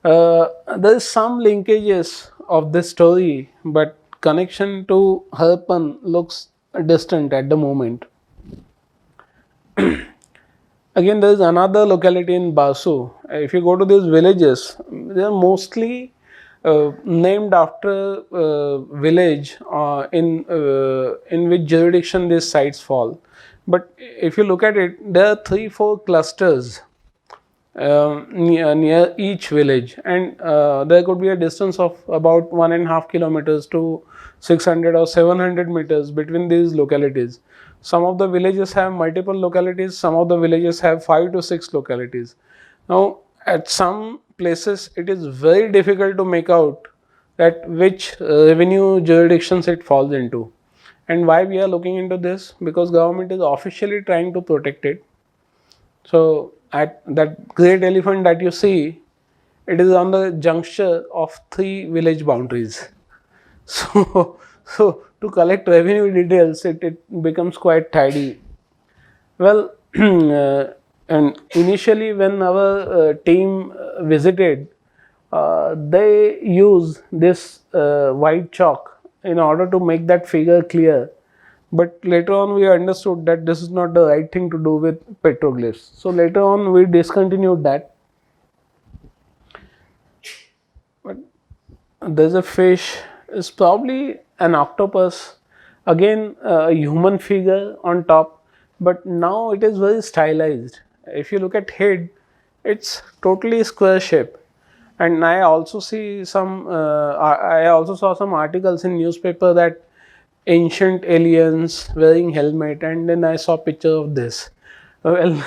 There is some linkages of this story, but connection to Harappan looks distant at the moment. Again, there is another locality in Basu. If you go to these villages, they are mostly named after village in which jurisdiction these sites fall. But if you look at it, there are 3-4 clusters near each village, and there could be a distance of about 1.5 kilometers to 600 or 700 meters between these localities. Some of the villages have multiple localities, some of the villages have 5 to 6 localities. Now, at some places, it is very difficult to make out that which revenue jurisdictions it falls into. And why we are looking into this? Because government is officially trying to protect it. So, at that great elephant that you see, it is on the juncture of 3 village boundaries. So to collect revenue details, it becomes quite tidy. Well, and initially when our team visited, they use this white chalk in order to make that figure clear. But later on we understood that this is not the right thing to do with petroglyphs. So later on we discontinued that. But there's a fish, it's probably an octopus, again a human figure on top, but now it is very stylized. If you look at head, it's totally square shape. And I also see some I also saw some articles in newspaper that ancient aliens wearing helmet, and then I saw picture of this. Well,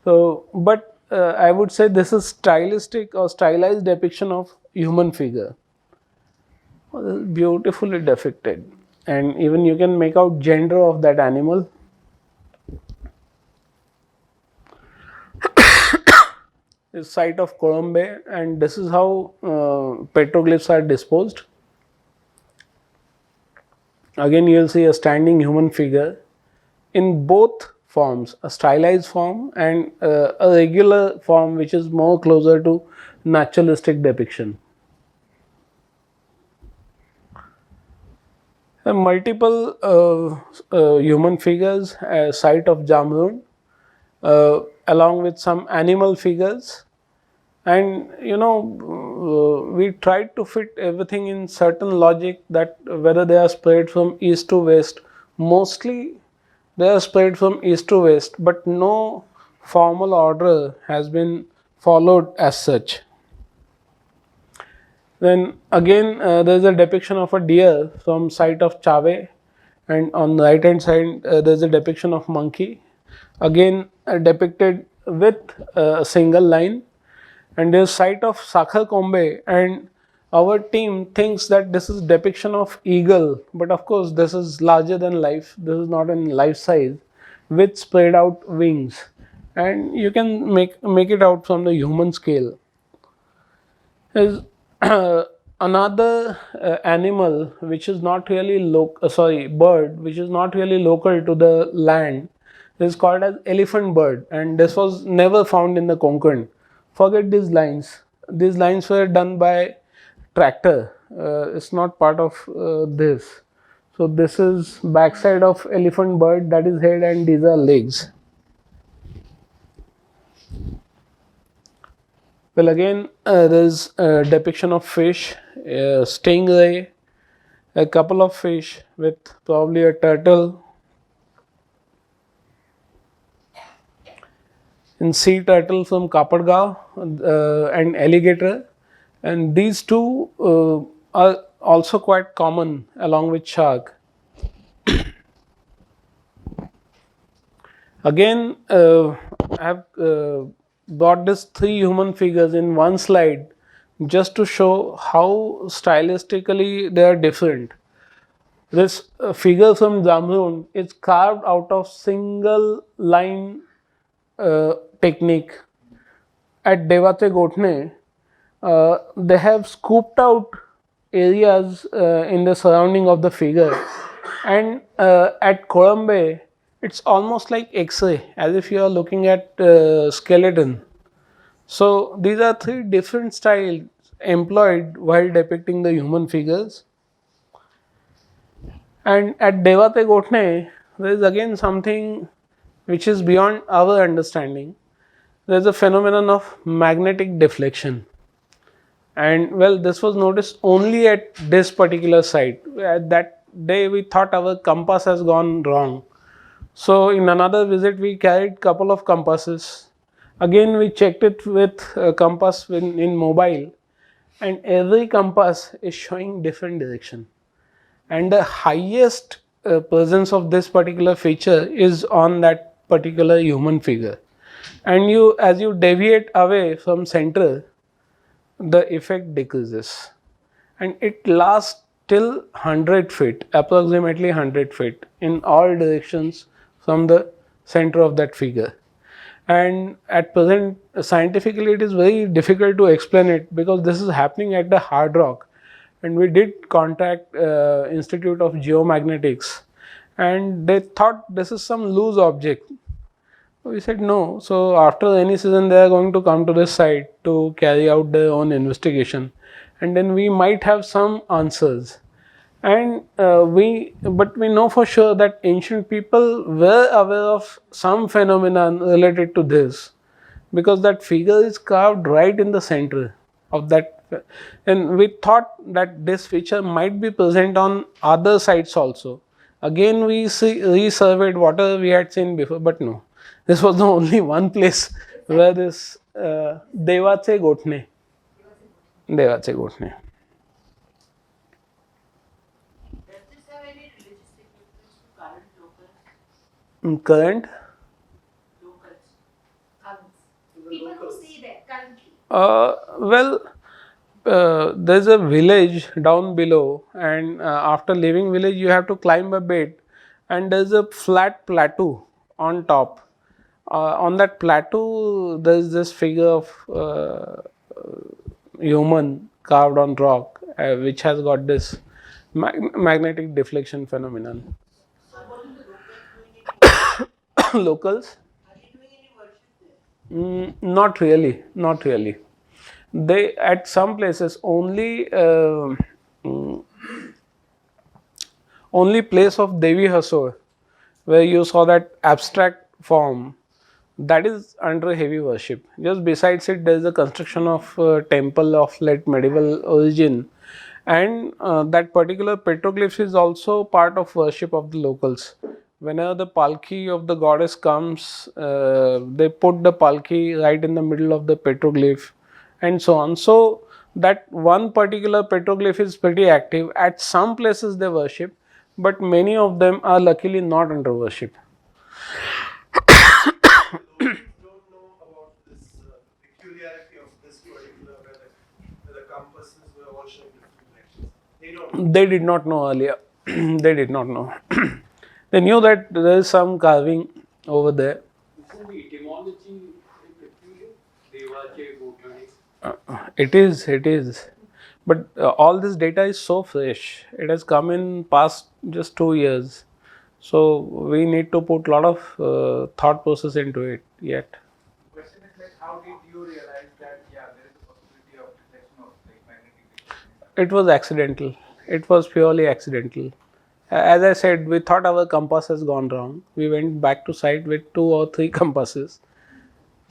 so but I would say this is stylistic or stylized depiction of human figure. Well, beautifully depicted, and even you can make out gender of that animal. Is site of Colombe, and this is how petroglyphs are disposed. Again, you will see a standing human figure in both forms, a stylized form and a regular form, which is more closer to naturalistic depiction. Multiple human figures, site of Jamrud, along with some animal figures, and we tried to fit everything in certain logic, that whether they are spread from east to west. Mostly they are spread from east to west, but no formal order has been followed as such. Then again, there is a depiction of a deer from site of Chave, and on the right hand side there is a depiction of monkey, again depicted with a single line. And there is site of Sakhar Kombe, and our team thinks that this is depiction of eagle, but of course this is larger than life, this is not in life size, with spread out wings, and you can make it out from the human scale. Is another animal which is not really bird which is not really local to the land, is called as elephant bird, and this was never found in the Konkan. Forget these lines. These lines were done by tractor. It's not part of this. So this is backside of elephant bird, that is head, and these are legs. Well, again, there's a depiction of fish, stingray, a couple of fish with probably a turtle, and sea turtle from Kapadgaon, and alligator, and these two are also quite common along with shark. Again, I have brought these 3 human figures in one slide just to show how stylistically they are different. This figure from Jamrun is carved out of single line technique. At Devate Gotne, they have scooped out areas in the surrounding of the figure, and at Korambe, it's almost like X-ray, as if you are looking at skeleton. So these are three different styles employed while depicting the human figures. And at Devate Gotne, there is again something which is beyond our understanding. There is a phenomenon of magnetic deflection. And well, this was noticed only at this particular site. At that day, we thought our compass has gone wrong. So in another visit, we carried couple of compasses. Again, we checked it with a compass in mobile, and every compass is showing different direction. And the highest presence of this particular feature is on that particular human figure. And you, as you deviate away from center, the effect decreases, and it lasts till 100 feet, approximately 100 feet in all directions from the center of that figure. And at present, scientifically it is very difficult to explain it, because this is happening at the hard rock. And we did contact Institute of Geomagnetics, and they thought this is some loose object. We said no. So after the rainy season, they are going to come to this site to carry out their own investigation, and then we might have some answers. And but we know for sure that ancient people were aware of some phenomenon related to this, because that figure is carved right in the center of that, and we thought that this feature might be present on other sites also. Again, we resurveyed whatever we had seen before, but no, this was the only one place where this Devache Gotne. Devache Gotne. Does this have any religious significance to current Current? locals? People who see there currently. Well, there's a village down below, and after leaving village, you have to climb a bit, and there's a flat plateau on top. On that plateau, there's this figure of human carved on rock, which has got this magnetic deflection phenomenon. So what are the locals doing it? Locals? Are they doing any worship there? Not really, not really. They at some places only mm, only place of Devi Hasor, where you saw that abstract form, that is under heavy worship. Just besides it, there is a construction of temple of late medieval origin, and that particular petroglyphs is also part of worship of the locals. Whenever the palki of the goddess comes, they put the palki right in the middle of the petroglyph, and so on. So that one particular petroglyph is pretty active. At some places they worship, but many of them are luckily not under worship. Locals don't know about this peculiarity of this particular where the compasses were all showing different directions. They don't. They did not know earlier. They did not know. They knew that there is some carving over there. Isn't the etymology peculiar? Devache, Gotane. It is, it is. But all this data is so fresh. It has come in past just 2 years. So we need to put a lot of thought process into it yet. Question is like, how did you realize that there is a possibility of detection of magnetic deflection? It was accidental. It was purely accidental. As I said, we thought our compass has gone wrong. We went back to site with 2 or 3 compasses.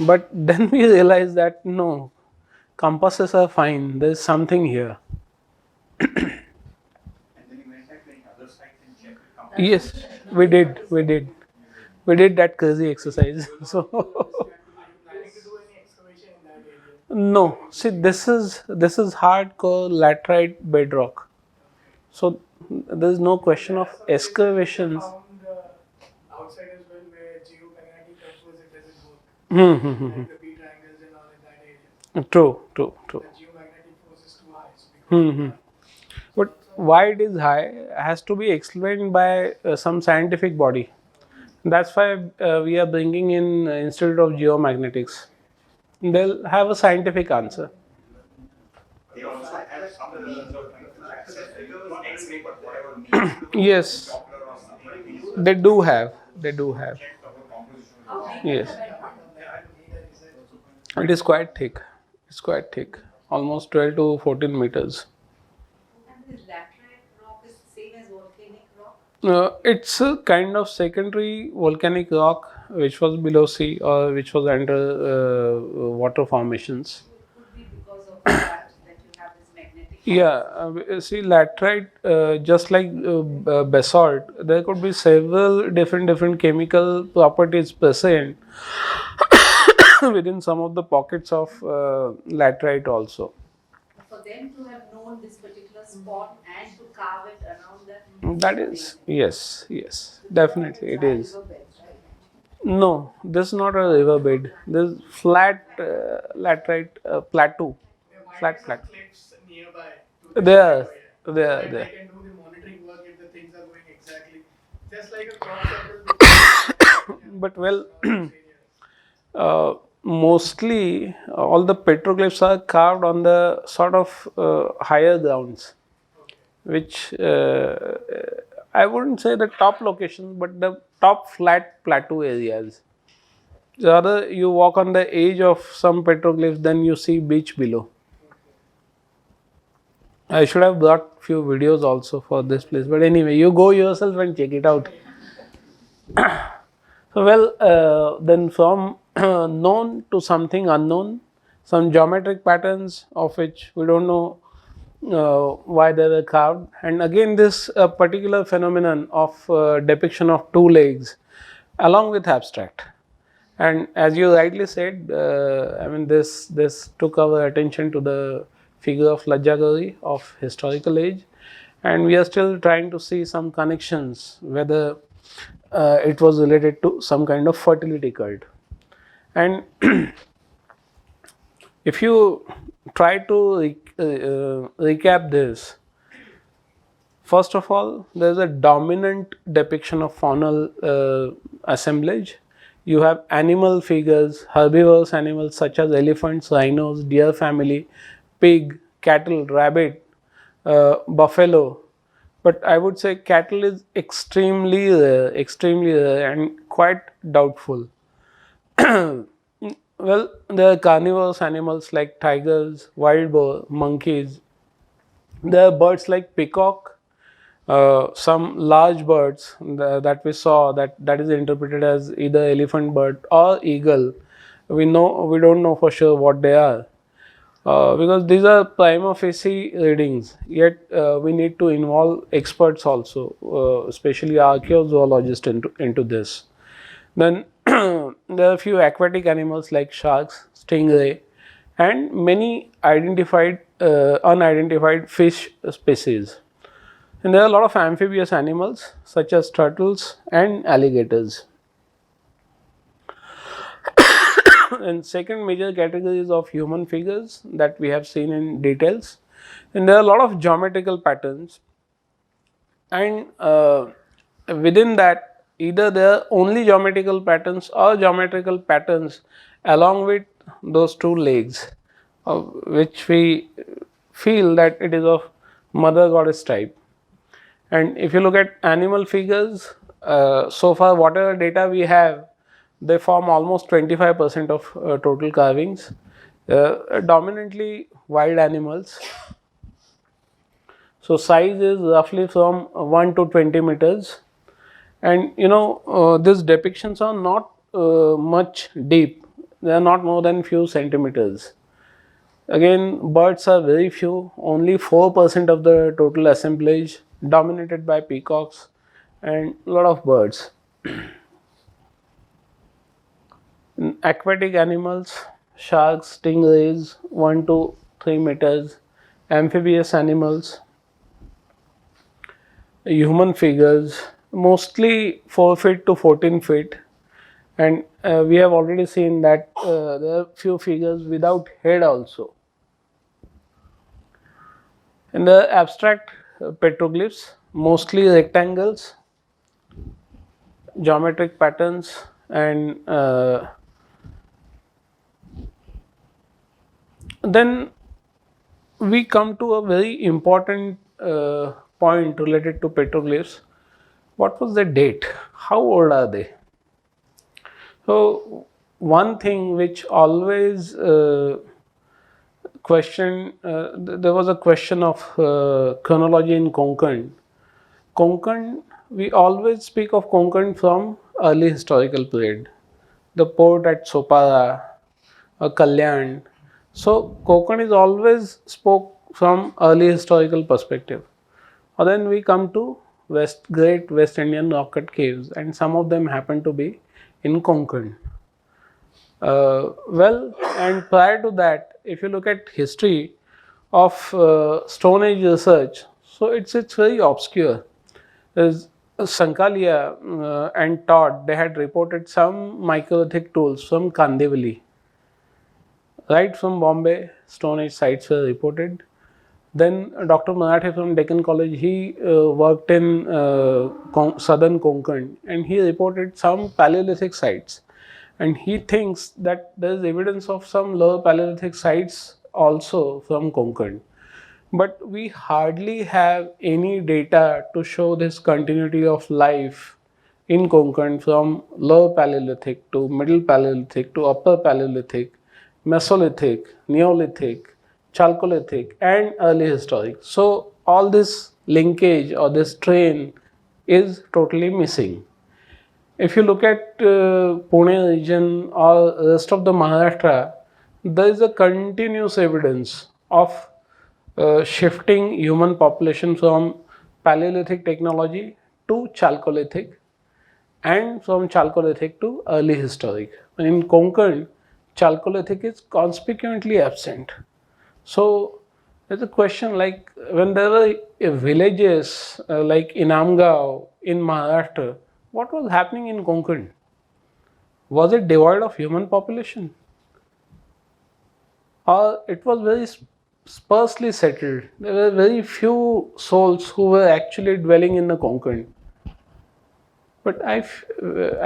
But then we realized that no, compasses are fine. There is something here. And then you went back to any other sites and checked the compass? Yes, we did. We did. We did that crazy exercise. So Are you planning to do any excavation in that area? no, see, this is hardcore laterite bedrock. So there is no question of excavations. Found outside as well where geomagnetic composite doesn't work. Hmm. Like the B triangles and all in that area. True, true, true. The geomagnetic Hmm. But why it is high has to be explained by some scientific body. That's why we are bringing in Institute of Geomagnetics. They'll have a scientific answer. They also have some means of trying to access, not X-ray, but whatever means to Yes, Doppler or something like this. they do have. They do have. Check the whole composition of the How rock. deep is Yes, the bedrock? it is quite thick. It's quite thick, almost 12 to 14 meters. And this laterite rock is the same as volcanic rock? It's a kind of secondary volcanic rock which was below sea or which was under water formations. So it could be because of that you have this magnetic. Yeah, see, laterite, just like basalt, there could be several different chemical properties present within some of the pockets of laterite also. For them to have known this particular spot and to carve it around that. That is, yes, definitely it is. Riverbeds, right? No, this is not a riverbed. This is flat laterite plateau. Flat. Cliffs nearby. To There, So there, that there. they can do the monitoring work if the things are going exactly. Just like a crop circle. But well, mostly all the petroglyphs are carved on the sort of higher grounds, which I wouldn't say the top locations, but the top flat plateau areas. Rather, you walk on the edge of some petroglyphs, then you see beach below. I should have brought few videos also for this place, but anyway, you go yourself and check it out. So, well, then from known to something unknown, some geometric patterns of which we don't know why they were carved, and again this particular phenomenon of depiction of two legs, along with abstract. And as you rightly said, I mean this took our attention to the figure of Lajjagari of historical age, and we are still trying to see some connections whether it was related to some kind of fertility cult. And if you try to recap this, first of all, there is a dominant depiction of faunal assemblage. You have animal figures, herbivorous animals such as elephants, rhinos, deer family, pig, cattle, rabbit, buffalo. But I would say cattle is extremely rare and quite doubtful. Well, there are carnivorous animals like tigers, wild boar, monkeys. There are birds like peacock, some large birds that we saw that is interpreted as either elephant bird or eagle. We don't know for sure what they are because these are prima facie readings. Yet we need to involve experts also, especially archaeologists into this. Then there are a few aquatic animals like sharks, stingray, and many unidentified fish species. And there are a lot of amphibious animals such as turtles and alligators. And second major category is of human figures that we have seen in details. And there are a lot of geometrical patterns, and within that either there are only geometrical patterns or geometrical patterns along with those two legs, which we feel that it is of mother goddess type. And if you look at animal figures, so far whatever data we have, they form almost 25% of total carvings, dominantly wild animals. So size is roughly from 1 to 20 meters, and these depictions are not much deep. They are not more than few centimeters. Again, birds are very few, only 4% of the total assemblage, dominated by peacocks and a lot of birds. In aquatic animals, sharks, stingrays, 1 to 3 meters, amphibious animals, human figures, mostly 4 feet to 14 feet, and we have already seen that there are few figures without head also. In the abstract petroglyphs, mostly rectangles, geometric patterns, and then we come to a very important point related to petroglyphs. What was the date? How old are they? So, one thing which always there was a question of chronology in Konkan. Konkan, we always speak of Konkan from early historical period. The port at Sopara, Kalyan. So, Konkan is always spoke from early historical perspective. Or then we come to Great West Indian rock cut caves, and some of them happen to be in Konkan. And prior to that, if you look at history of Stone Age research, so it's very obscure. There's Sankalia and Todd, they had reported some microlithic tools from Kandivali. Right from Bombay, Stone Age sites were reported. Then Dr. Marathe from Deccan College, he worked in southern Konkan, and he reported some Paleolithic sites. And he thinks that there is evidence of some lower Paleolithic sites also from Konkan. But we hardly have any data to show this continuity of life in Konkan from lower Paleolithic to middle Paleolithic to upper Paleolithic, Mesolithic, Neolithic, Chalcolithic, and early historic. So, all this linkage or this train is totally missing. If you look at Pune region or rest of the Maharashtra, there is a continuous evidence of shifting human population from Paleolithic technology to Chalcolithic, and from Chalcolithic to early historic. In Konkan, Chalcolithic is conspicuously absent. So there's a question, like when there were villages like Inamgaon in Maharashtra, what was happening in Konkan? Was it devoid of human population? Or it was very sparsely settled? There were very few souls who were actually dwelling in the Konkan. But I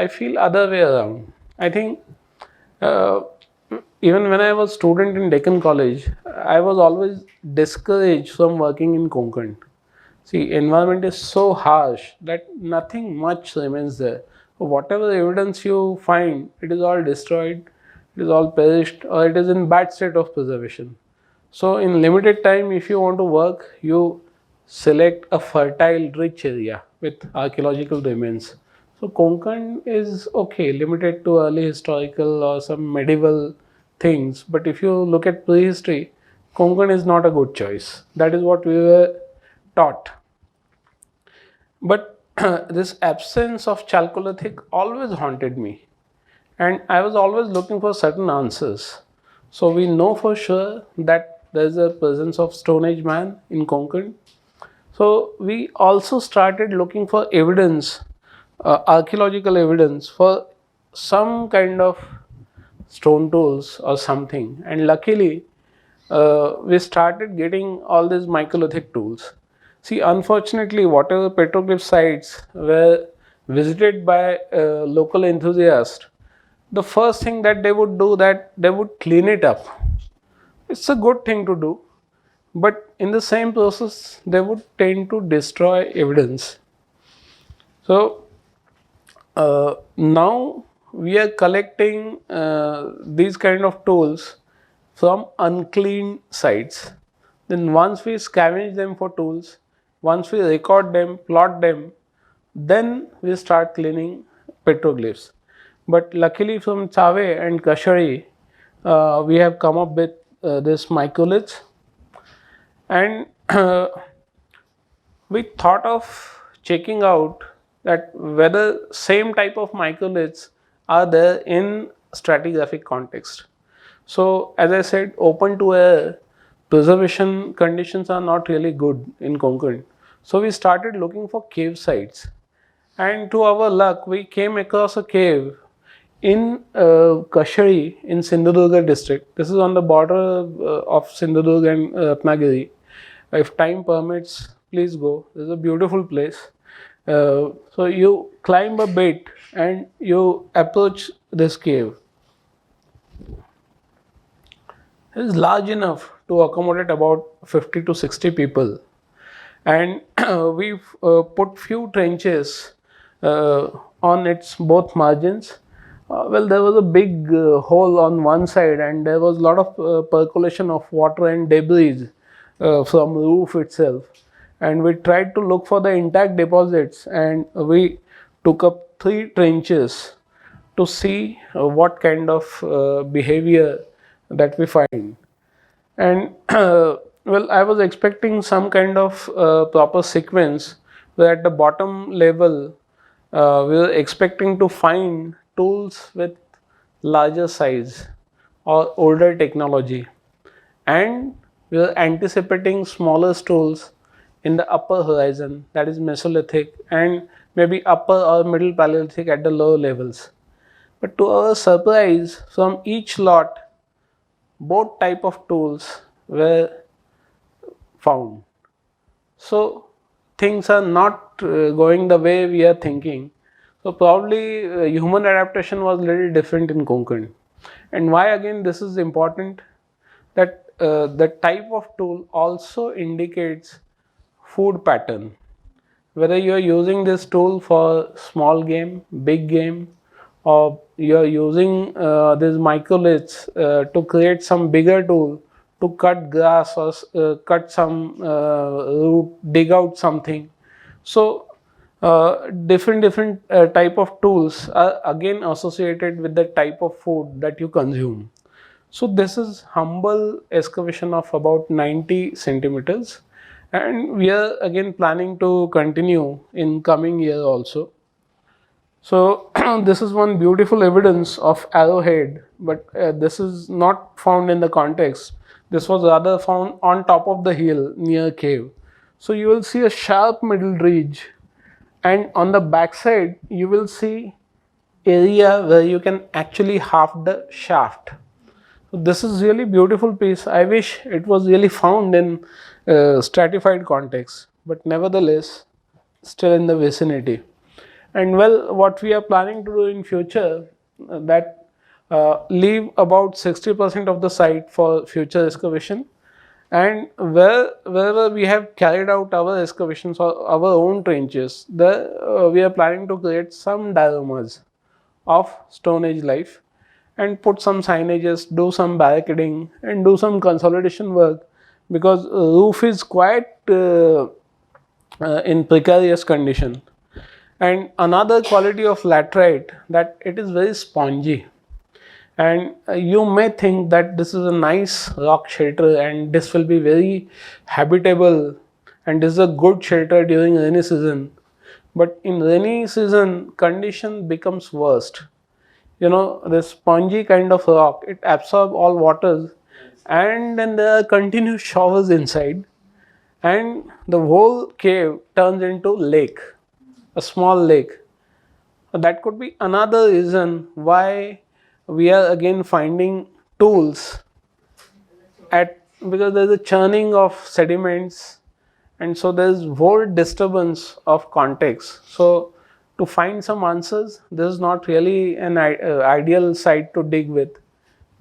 feel other way around. I think even when I was student in Deccan College, I was always discouraged from working in Konkan. See, environment is so harsh that nothing much remains there. Whatever evidence you find, it is all destroyed, it is all perished, or it is in bad state of preservation. So in limited time, if you want to work, you select a fertile, rich area with archaeological remains. So Konkan is okay, limited to early historical or some medieval things. But if you look at prehistory, Konkan is not a good choice. That is what we were taught. But this absence of Chalcolithic always haunted me, and I was always looking for certain answers. So we know for sure that there is a presence of Stone Age man in Konkan. So we also started looking for evidence, archaeological evidence for some kind of stone tools or something. And luckily, we started getting all these microlithic tools. See, unfortunately, whatever petroglyph sites were visited by local enthusiasts, the first thing that they would do, that they would clean it up. It's a good thing to do, but in the same process, they would tend to destroy evidence. So now we are collecting these kind of tools from unclean sites. Then once we scavenge them for tools, once we record them, plot them, then we start cleaning petroglyphs. But luckily from Chave and Kashari, we have come up with this microliths, and we thought of checking out that whether same type of microliths are there in stratigraphic context. So as I said, open to air preservation conditions are not really good in Konkan. So we started looking for cave sites, and to our luck we came across a cave in Kashari in Sindhudurga district. This is on the border of Sindhudurga and Ratnagiri. If time permits, please go. It's a beautiful place. So you climb a bit and you approach this cave. It is large enough to accommodate about 50 to 60 people, and we've put few trenches on its both margins. Well, there was a big hole on one side, and there was a lot of percolation of water and debris from roof itself. And we tried to look for the intact deposits, and we took up 3 trenches to see what kind of behavior that we find. And well, I was expecting some kind of proper sequence where at the bottom level we were expecting to find tools with larger size or older technology, and we were anticipating smaller tools in the upper horizon, that is Mesolithic, and maybe upper or middle Paleolithic at the lower levels. But to our surprise, from each lot, both type of tools were found. So things are not going the way we are thinking. So probably human adaptation was little different in Konkan. And why again this is important, that the type of tool also indicates food pattern. Whether you are using this tool for small game, big game, or you are using these microliths to create some bigger tool to cut grass or cut some root, dig out something. So different type of tools are again associated with the type of food that you consume. So this is humble excavation of about 90 centimeters, and we are again planning to continue in coming year also. So this is one beautiful evidence of arrowhead, but this is not found in the context. This was rather found on top of the hill near cave. So you will see a sharp middle ridge, and on the back side you will see area where you can actually half the shaft. So this is really beautiful piece. I wish it was really found in stratified context, but nevertheless still in the vicinity. And well, what we are planning to do in future, that leave about 60% of the site for future excavation, and wherever we have carried out our excavations or our own trenches, there we are planning to create some dioramas of Stone Age life and put some signages, do some barricading, and do some consolidation work, because roof is quite in precarious condition. And another quality of laterite, that it is very spongy, and you may think that this is a nice rock shelter and this will be very habitable and this is a good shelter during rainy season, but in rainy season condition becomes worst. You know, this spongy kind of rock, it absorbs all waters, and then there are continuous showers inside, and the whole cave turns into lake, a small lake. That could be another reason why we are again finding tools at, because there is a churning of sediments, and so there is whole disturbance of context. So to find some answers, this is not really an ideal site to dig with,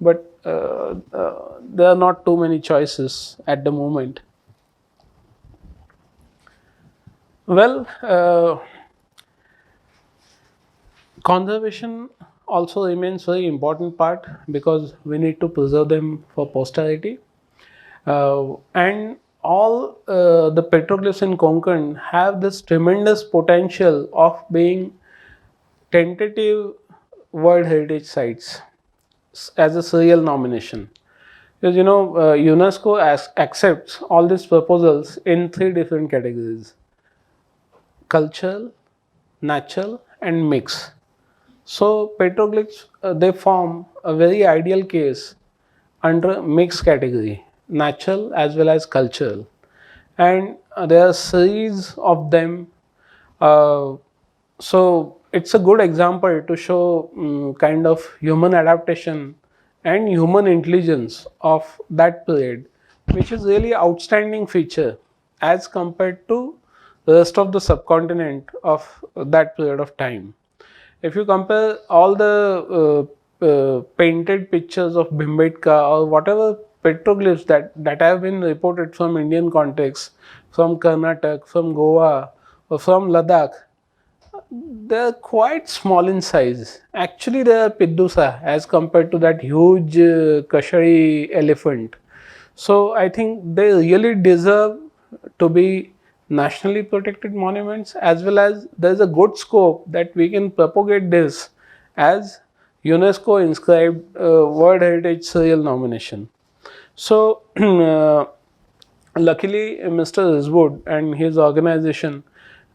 but there are not too many choices at the moment. Well, conservation also remains very important part, because we need to preserve them for posterity. And all the petroglyphs in Konkan have this tremendous potential of being tentative World Heritage Sites as a serial nomination. Because you know, UNESCO accepts all these proposals in 3 different categories: cultural, natural, and mix. So petroglyphs they form a very ideal case under mixed category, natural as well as cultural, and there are series of them. Uh, so it's a good example to show kind of human adaptation and human intelligence of that period, which is really outstanding feature as compared to the rest of the subcontinent of that period of time. If you compare all the painted pictures of Bhimbetka or whatever petroglyphs that have been reported from Indian context, from Karnataka, from Goa, or from Ladakh, they are quite small in size. Actually, they are Piddusa as compared to that huge Kashari elephant. So I think they really deserve to be nationally protected monuments, as well as there is a good scope that we can propagate this as UNESCO inscribed World Heritage Serial nomination. So luckily Mr. Rizwood and his organization,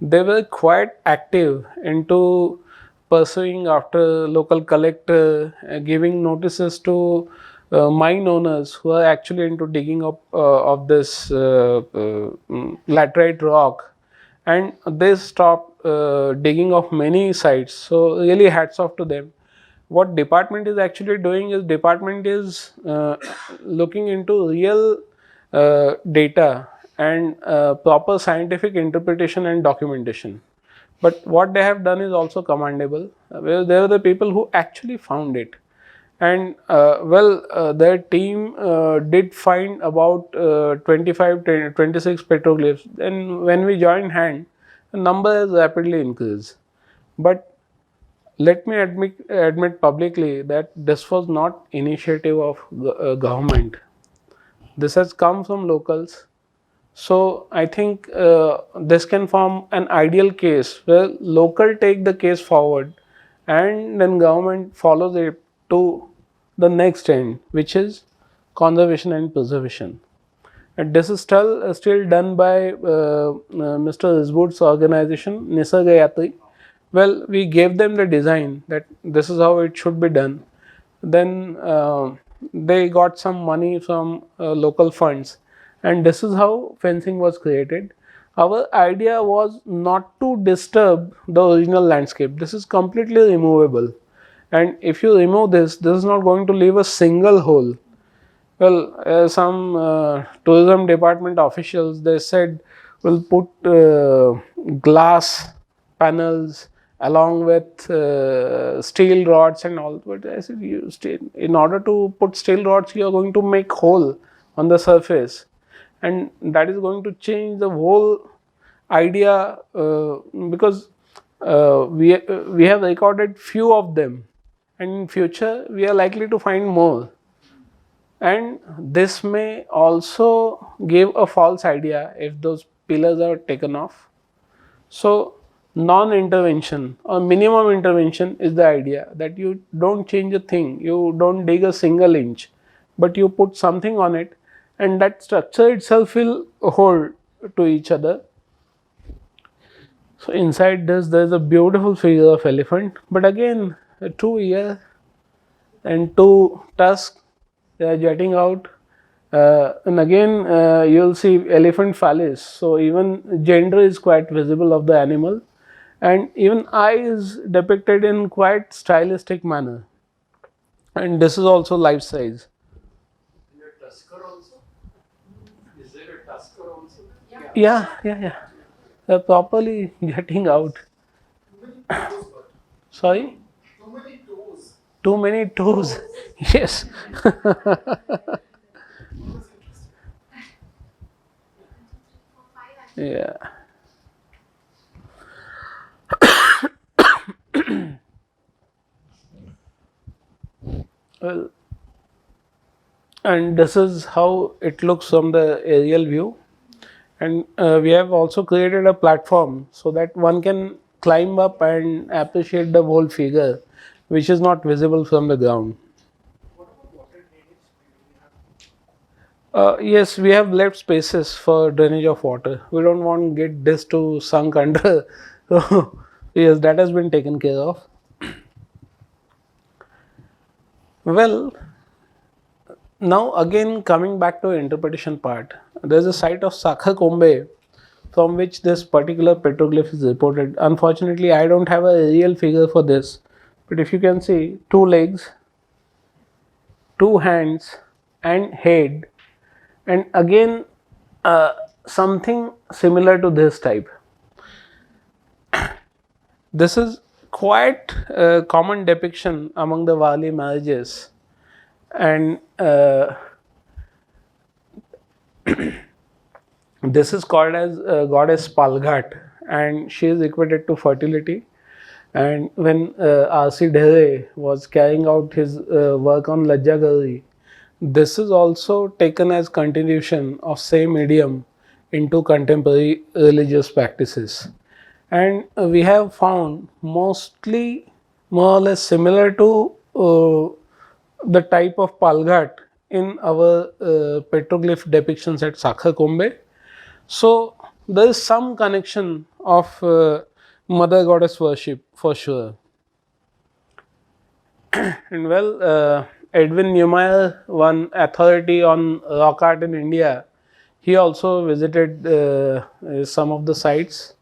they were quite active into pursuing after local collector, giving notices to mine owners who are actually into digging up of this laterite rock, and they stopped digging of many sites. So really hats off to them. What department is actually doing is department is looking into real data and proper scientific interpretation and documentation. But what they have done is also commendable. There are the people who actually found it, and their team did find about 25 26 petroglyphs. And when we joined hand, the number has rapidly increased. But let me admit publicly that this was not initiative of government. This has come from locals. So I think this can form an ideal case where local take the case forward, and then government follows it to the next end, which is conservation and preservation. And this is still done by Mr. Rizwood's organization, Nisargayatri. Well, we gave them the design that this is how it should be done. Then they got some money from local funds, and this is how fencing was created. Our idea was not to disturb the original landscape. This is completely removable, and if you remove this, this is not going to leave a single hole. Well, some tourism department officials, they said we'll put glass panels along with steel rods and all. But I said, in order to put steel rods, you are going to make hole on the surface, and that is going to change the whole idea because we have recorded few of them, and in future we are likely to find more. And this may also give a false idea if those pillars are taken off. So non-intervention or minimum intervention is the idea, that you don't change a thing, you don't dig a single inch, but you put something on it, and that structure itself will hold to each other. So inside this, there is a beautiful figure of elephant, but again 2 ears and 2 tusks, they are jutting out, and again you will see elephant phallus. So even gender is quite visible of the animal, and even eye is depicted in quite stylistic manner, and this is also life size. Is there a tusker also? Is there a tusker also? Yeah. They're properly getting out. Sorry? Too many toes. Too many toes. Yes. Yeah. Well, and this is how it looks from the aerial view. And we have also created a platform so that one can climb up and appreciate the whole figure, which is not visible from the ground. What about water drainage? Yes, we have left spaces for drainage of water. We don't want to get this to sunk under. So yes, that has been taken care of. Well, now again coming back to interpretation part, there is a site of Sakha Kombe from which this particular petroglyph is reported. Unfortunately, I don't have a real figure for this, but if you can see 2 legs, 2 hands and head, And again, something similar to this type. This is quite a common depiction among the Wali marriages, and this is called as goddess Palghat, and she is equated to fertility. And when R.C. Dhere was carrying out his work on Lajjagari, this is also taken as continuation of same idiom into contemporary religious practices. And we have found mostly more or less similar to the type of Palghat in our petroglyph depictions at Sakharkombe. So there is some connection of mother goddess worship for sure. And well, Edwin Neumayer, one authority on rock art in India, he also visited some of the sites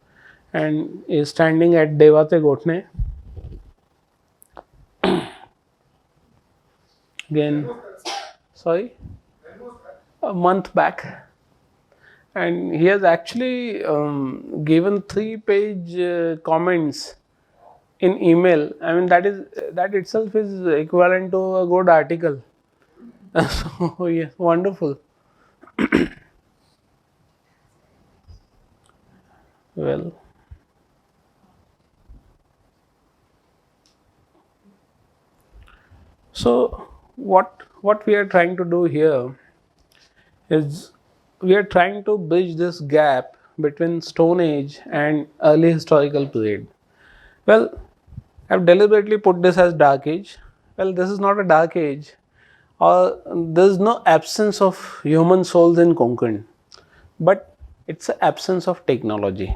and is standing at Devate Gotne. Again, sorry, a month back. And he has actually given 3-page comments in email. I mean, that itself is equivalent to a good article. So yeah, wonderful. Well, so what we are trying to do here is we are trying to bridge this gap between Stone Age and early historical period. Well, I've deliberately put this as Dark Age. Well, this is not a Dark Age, or there is no absence of human souls in Konkan, but it's an absence of technology.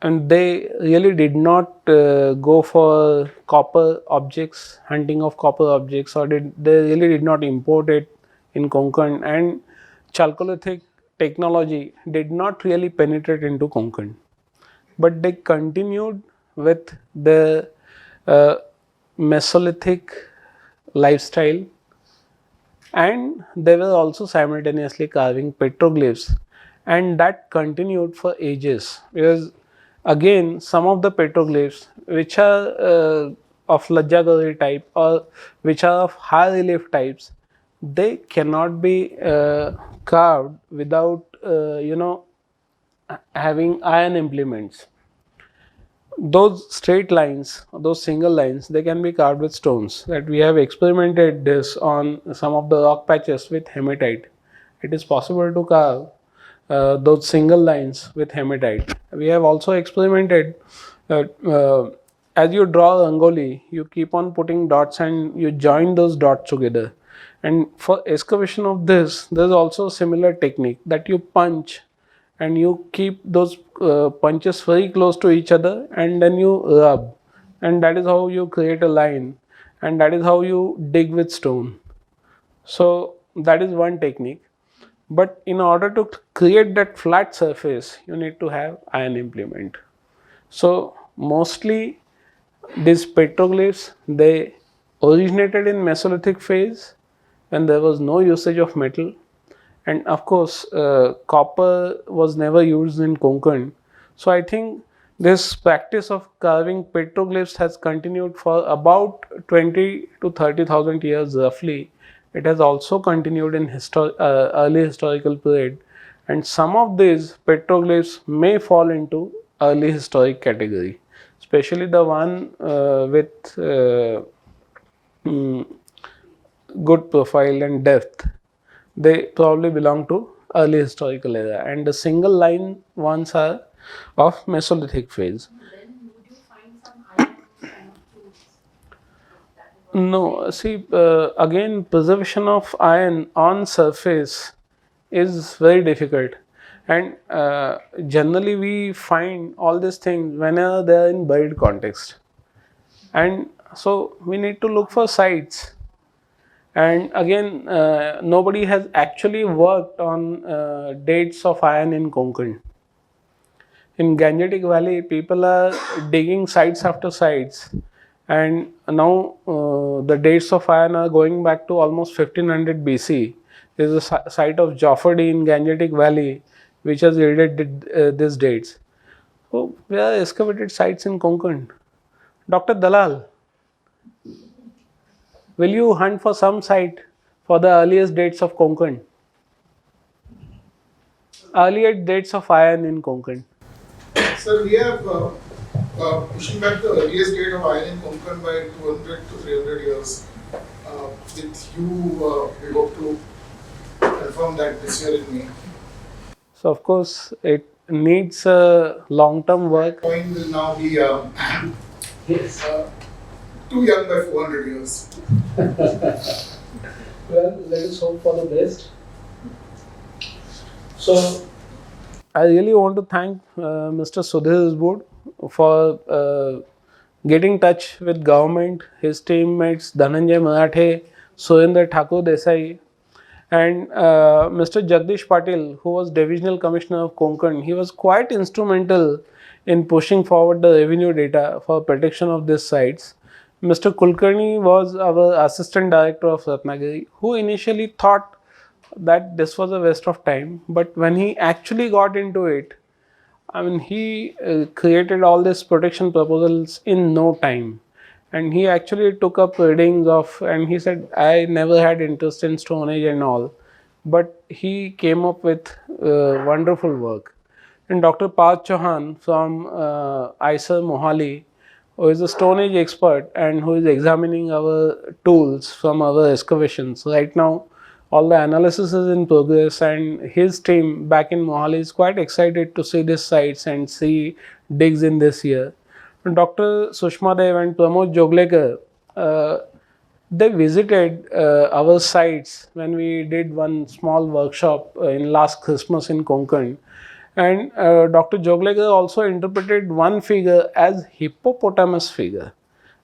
And they really did not go for copper objects, hunting of copper objects, or they really did not import it in Konkan, and Chalcolithic technology did not really penetrate into Konkan, but they continued with the Mesolithic lifestyle, and they were also simultaneously carving petroglyphs, and that continued for ages, because again some of the petroglyphs which are of Lajjagari type or which are of high relief types, they cannot be carved without having iron implements. Those straight lines, those single lines, they can be carved with stones. That we have experimented this on some of the rock patches with hematite. It is possible to carve those single lines with hematite. We have also experimented as you draw rangoli, you keep on putting dots and you join those dots together. And for excavation of this, there is also a similar technique that you punch and you keep those punches very close to each other, and then you rub, and that is how you create a line, and that is how you dig with stone. So that is one technique. But in order to create that flat surface, you need to have iron implement. So mostly these petroglyphs, they originated in Mesolithic phase when there was no usage of metal, and of course copper was never used in Konkan. So I think this practice of carving petroglyphs has continued for about 20 to 30,000 years roughly. It has also continued in early historical period, and some of these petroglyphs may fall into early historic category, especially the one with good profile and depth. They probably belong to early historical era, and the single line ones are of Mesolithic phase. Then would you find some iron kind of tools? That is what No, see, again, preservation of iron on surface is very difficult, and generally we find all these things whenever they are in buried context, and so we need to look for sites. And again, nobody has actually worked on dates of iron in Konkan. In Gangetic Valley, people are digging sites after sites, and now the dates of iron are going back to almost 1500 BC. is the site of Jaffardi in Gangetic Valley, which has yielded these dates. So there are excavated sites in Konkan. Dr. Dalal, will you hunt for some site for the earliest dates of Konkan? Earliest dates of iron in Konkan. Sir, we have pushing back the earliest date of iron in Konkan by 200 to 300 years. With you, we hope to confirm that this year in May. So of course it needs a long-term work. Coin will now be Yes. too young by 400 years. Well, let us hope for the best. So, I really want to thank Mr. Sudhir Board for getting in touch with government, his teammates Dhananjay Marathe, Surendra Thakur Desai, and Mr. Jagdish Patil, who was Divisional Commissioner of Konkan. He was quite instrumental in pushing forward the revenue data for protection of these sites. Mr. Kulkarni was our Assistant Director of Ratnagiri, who initially thought that this was a waste of time, but when he actually got into it, I mean, he created all these protection proposals in no time. And he actually took up readings of, and he said, I never had interest in Stone Age and all, but he came up with wonderful work. And Dr. Parth Chauhan from ISER Mohali, who is a Stone Age expert and who is examining our tools from our excavations. Right now, all the analysis is in progress, and his team back in Mohali is quite excited to see these sites and see digs in this year. And Dr. Sushma Dev and Pramod Joglekar, they visited our sites when we did one small workshop in last Christmas in Konkan. And Dr. Joglekar also interpreted one figure as hippopotamus figure.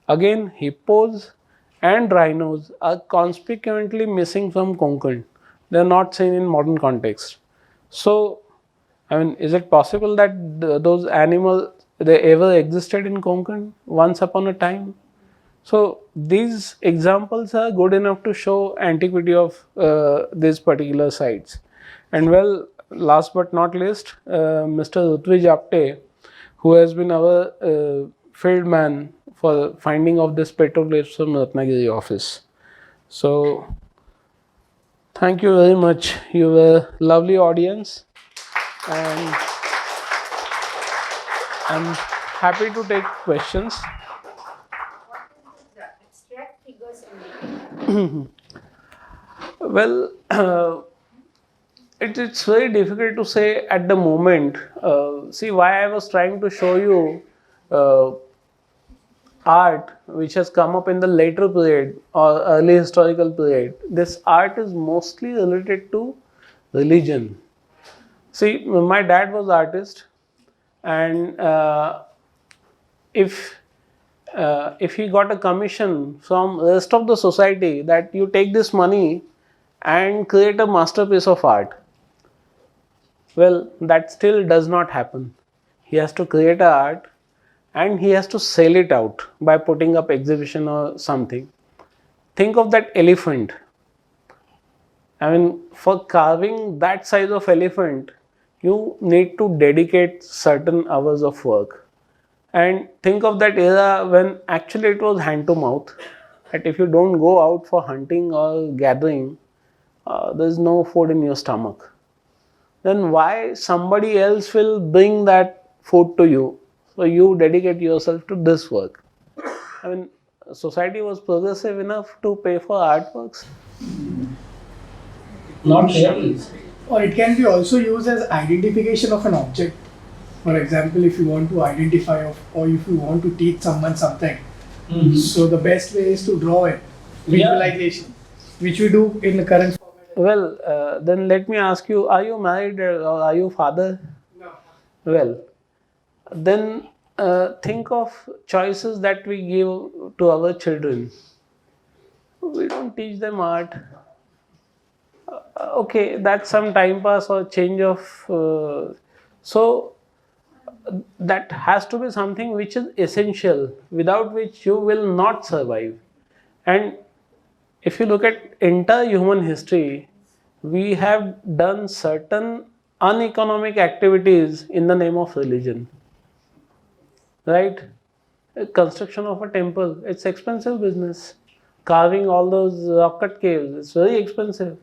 Again, hippos and rhinos are conspicuously missing from Konkan. They are not seen in modern context. So, I mean, is it possible that those animals, they ever existed in Konkan once upon a time? So, these examples are good enough to show antiquity of these particular sites. And well, last but not least, Mr. Rutvij Apte, who has been our field man for finding of this petroglyphs from Ratnagiri office. So, thank you very much. You were a lovely audience, and I'm happy to take questions. What is the abstract figures indicated? Well, it's very difficult to say at the moment. See, why I was trying to show you art which has come up in the later period or early historical period. This art is mostly related to religion. See, my dad was artist, and if he got a commission from rest of the society that you take this money and create a masterpiece of art, well, that still does not happen. He has to create a art and he has to sell it out by putting up exhibition or something. Think of that elephant. I mean, for carving that size of elephant, you need to dedicate certain hours of work. And think of that era when actually it was hand to mouth. That if you don't go out for hunting or gathering, there is no food in your stomach. Then why somebody else will bring that food to you? So you dedicate yourself to this work. I mean, society was progressive enough to pay for artworks. Not really. Or it can be also used as identification of an object. For example, if you want to identify or if you want to teach someone something, so the best way is to draw it, visualization, which we do in the current format. Well, then let me ask you, are you married or are you father? No. Well, then think of choices that we give to our children. We don't teach them art. Okay, that's some time pass or change of. So that has to be something which is essential, without which you will not survive. And if you look at entire human history, we have done certain uneconomic activities in the name of religion, right? Construction of a temple, it's expensive business. Carving all those rock cut caves, it's very expensive.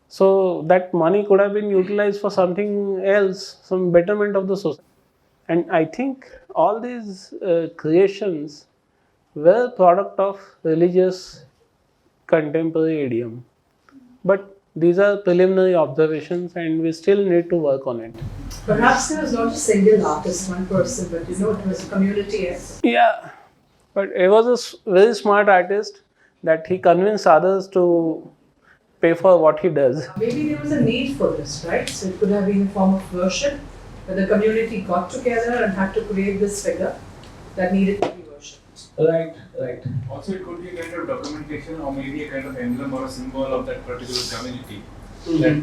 So that money could have been utilized for something else, some betterment of the society. And I think all these creations were product of religious contemporary idiom. But these are preliminary observations and we still need to work on it. Perhaps there was not a single artist, one person, but it was a community effort. Yeah, but he was a very smart artist that he convinced others to pay for what he does. Maybe there was a need for this, right? So it could have been a form of worship, where the community got together and had to create this figure that needed to be worshipped. Right, right. Also, it could be a kind of documentation or maybe a kind of emblem or a symbol of that particular community.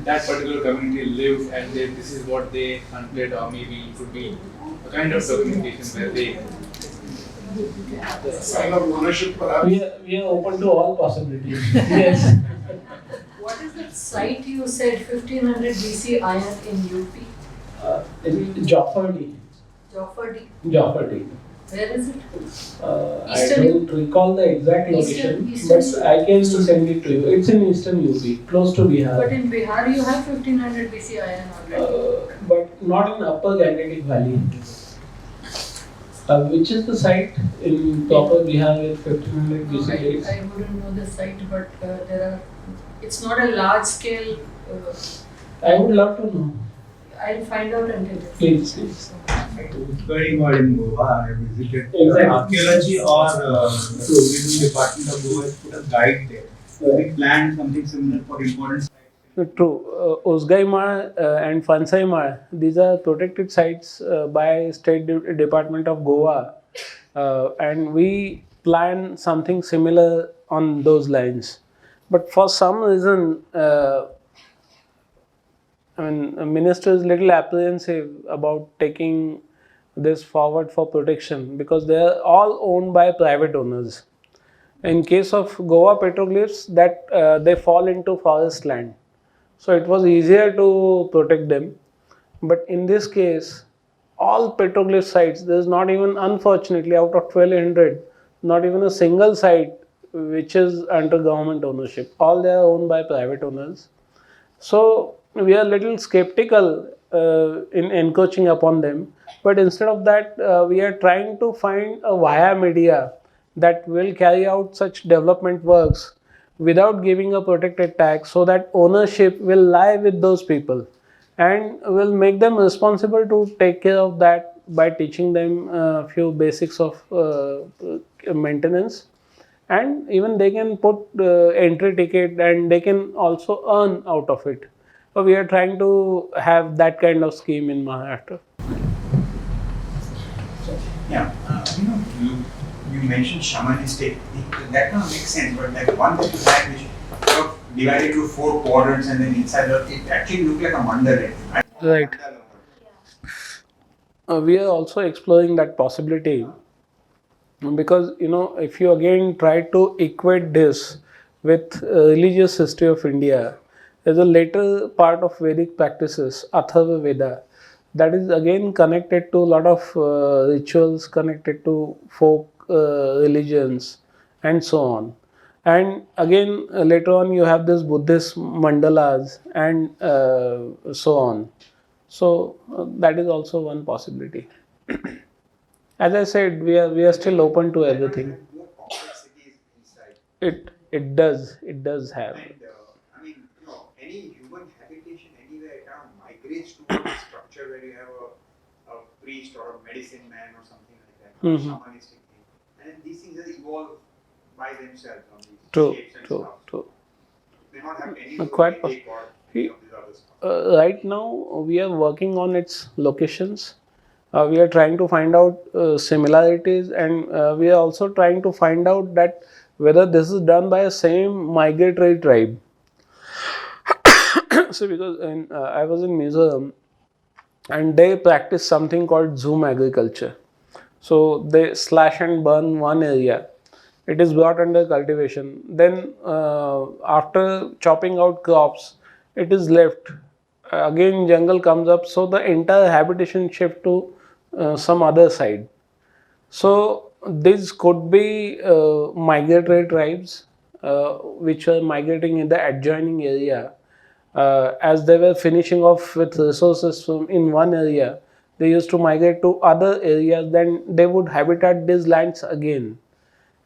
That particular community lived and this is what they hunted, or maybe it could be a kind of documentation where they. Sign of ownership, perhaps. We are open to all possibilities. Yes. What is that site you said 1500 BC iron in UP? Jaffardi. Jaffardi. Where is it? I Eastern don't recall the exact location, Eastern- but I can send it to you. It's in eastern UP, close to Bihar. But in Bihar you have 1500 BC iron already. But not in Upper Gangetic Valley. Which is the site in proper Bihar with 1500 BC dates? I wouldn't know the site, but it's not a large scale. I would love to know. I'll find out and tell you. Please. Very good in Goa. I visited Exactly. archaeology or the tourism department of Goa has put a guide there. We planned something similar for important sites. True. Uzgaimar and Fansaimar, these are protected sites by State Department of Goa, and we plan something similar on those lines. But for some reason, the minister is little apprehensive about taking this forward for protection because they are all owned by private owners. In case of Goa petroglyphs, that they fall into forest land. So it was easier to protect them. But in this case, all petroglyph sites, there is not even, unfortunately, out of 1200, not even a single site which is under government ownership. All they are owned by private owners. So we are little skeptical in encroaching upon them. But instead of that, we are trying to find a via media that will carry out such development works without giving a protected tag, so that ownership will lie with those people and will make them responsible to take care of that by teaching them a few basics of maintenance, and even they can put entry ticket and they can also earn out of it. So we are trying to have that kind of scheme in Maharashtra. Yeah, you mentioned shamanistic. That kind of makes sense, but like one that you had which sort of divided into 4 quadrants and then inside it actually looked like a mandala. Right. We are also exploring that possibility because if you again try to equate this with religious history of India, there's a later part of Vedic practices, Atharva Veda, that is again connected to a lot of rituals, connected to folk religions and so on. And again later on you have this Buddhist mandalas and so on. So that is also one possibility. As I said, we are still open to everything. More complexities inside. It does have. And I mean, any human habitation anywhere kind of migrates towards a structure where you have a priest or a medicine man or something like that, or a shamanistic thing. And then these things just evolve by themselves on these shapes and stuff. True. They not have any Quite take or any of these other stuff. Right now we are working on its locations. We are trying to find out similarities, and we are also trying to find out that whether this is done by a same migratory tribe. So because I was in Mizoram and they practice something called zoom agriculture. So they slash and burn one area. It is brought under cultivation. Then after chopping out crops, it is left. Again, jungle comes up, so the entire habitation shift to some other side. So these could be migratory tribes which were migrating in the adjoining area. As they were finishing off with resources from in one area, they used to migrate to other areas. Then they would habitat these lands again,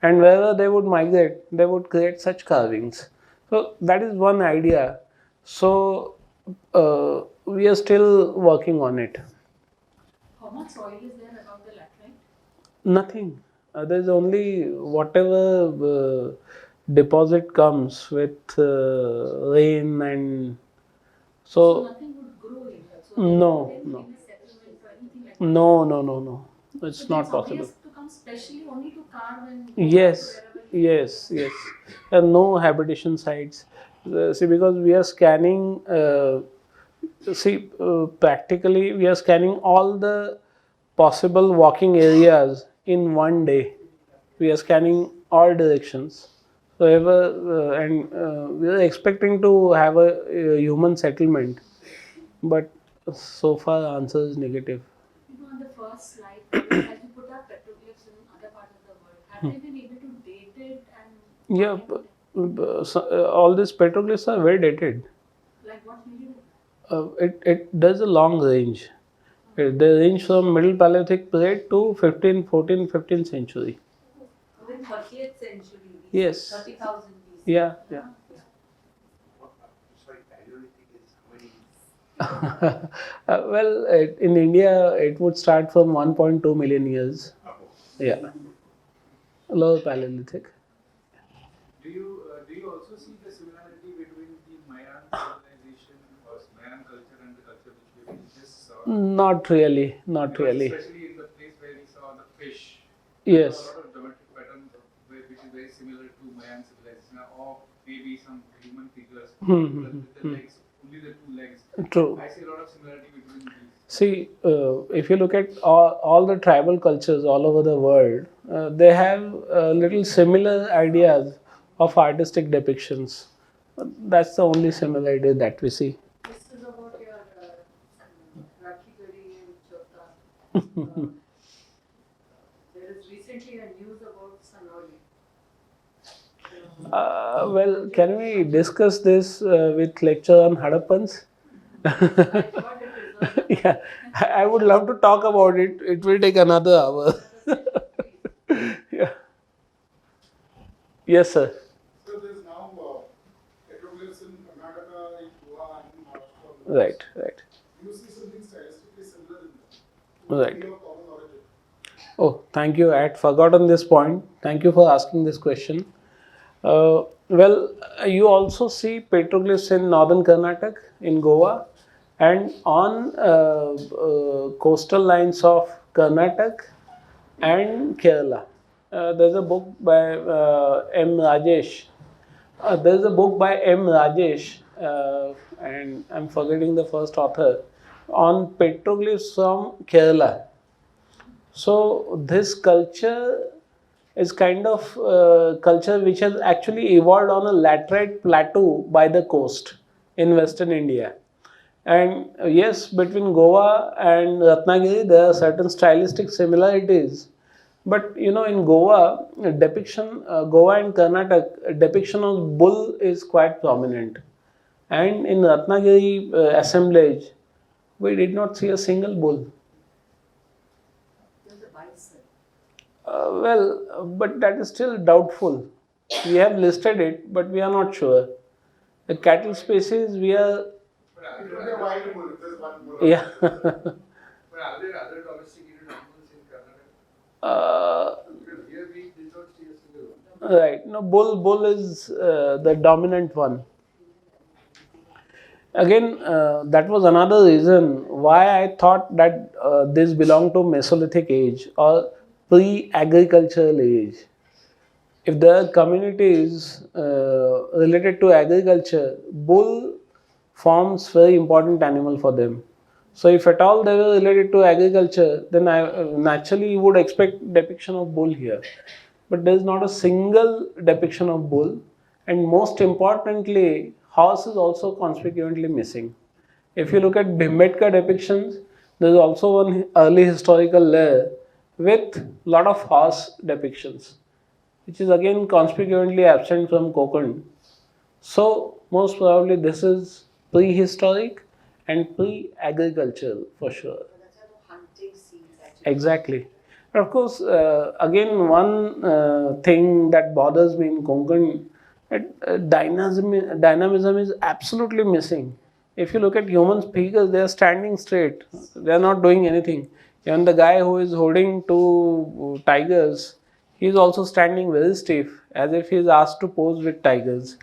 and wherever they would migrate, they would create such carvings. So that is one idea. So we are still working on it. How much soil is there above the laterite? Nothing. There is only whatever deposit comes with rain, and So so nothing would grow in that. So no, there no, wouldn't be any settlement or anything like that. no. It's So then not somebody possible. has to come specially only to carve and go back to Yes, wherever he yes. And no habitation sites. See, because we are scanning. Practically, we are scanning all the possible walking areas in one day. We are scanning all directions. So, we are expecting to have a human settlement, but so far, answer is negative. You know, on the first slide, as you put up petroglyphs in other parts of the world, have they been able to date it and Yeah, document so, all these petroglyphs are very dated. it? Like what period? It does a long range. They range from Middle Paleolithic period to 15th, 14th, 15th century. Even 30th century BC, Yes. 30,000 BC. Yeah. Sorry, Paleolithic is how many? Well, in India, it would start from 1.2 million years. Yeah. Lower Paleolithic. Do you also see the similarity between the Mayan civilization or Mayan culture and the culture which we just saw? Not really. Not Because really. especially in the place where we saw the fish. Yes. There are a lot of geometric patterns which is very similar to Mayan civilization, or maybe some human figures with the legs, only the two legs. True. I see a lot of similarity between these. See, if you look at all the tribal cultures all over the world, they have little similar ideas of artistic depictions. That's the only similarity that we see. This is about your Rakhigarhi and Chautang. There is recently a news about Sarayu. Well, can we discuss this with lecture on Harappans? I thought it is Yeah, I would love to talk about it. It will take another hour. Yeah. Yes, sir. So there's now petroglyphs in Karnataka, in Goa, and in Maharashtra. Right. Do you see something stylistically similar in them? Right. Be of common origin. Oh, thank you. I had forgotten this point. Thank you for asking this question. Well, you also see petroglyphs in northern Karnataka, in Goa, and on coastal lines of Karnataka and Kerala. There's a book by M. Rajesh. There's a book by M. Rajesh, and I'm forgetting the first author, on petroglyphs from Kerala. So this culture is kind of culture which has actually evolved on a laterite plateau by the coast in Western India. And yes, between Goa and Ratnagiri, there are certain stylistic similarities. But in Goa, Goa and Karnataka, depiction of bull is quite prominent. And in Ratnagiri assemblage, we did not see a single bull. There's a bison. But that is still doubtful. We have listed it, but we are not sure. The cattle species, we are. It would be a wild bull if there's one bull. Yeah. But are there other domesticated animals in Karnataka? Because here we did not see a single one. Right. No, bull is the dominant one. Again, that was another reason why I thought that this belonged to Mesolithic age or pre-agricultural age. If there are communities related to agriculture, bull forms very important animal for them. So if at all they were related to agriculture, then I naturally would expect depiction of bull here. But there is not a single depiction of bull, and most importantly, horse is also conspicuously missing. If you look at Bhimbetka depictions, there is also one early historical layer with lot of horse depictions, which is again conspicuously absent from Konkan. So most probably this is prehistoric and pre-agricultural for sure. Exactly. Of course, again one thing that bothers me in Konkan, dynamism is absolutely missing. If you look at human speakers, they are standing straight. They are not doing anything. Even the guy who is holding two tigers, he is also standing very stiff, as if he is asked to pose with tigers.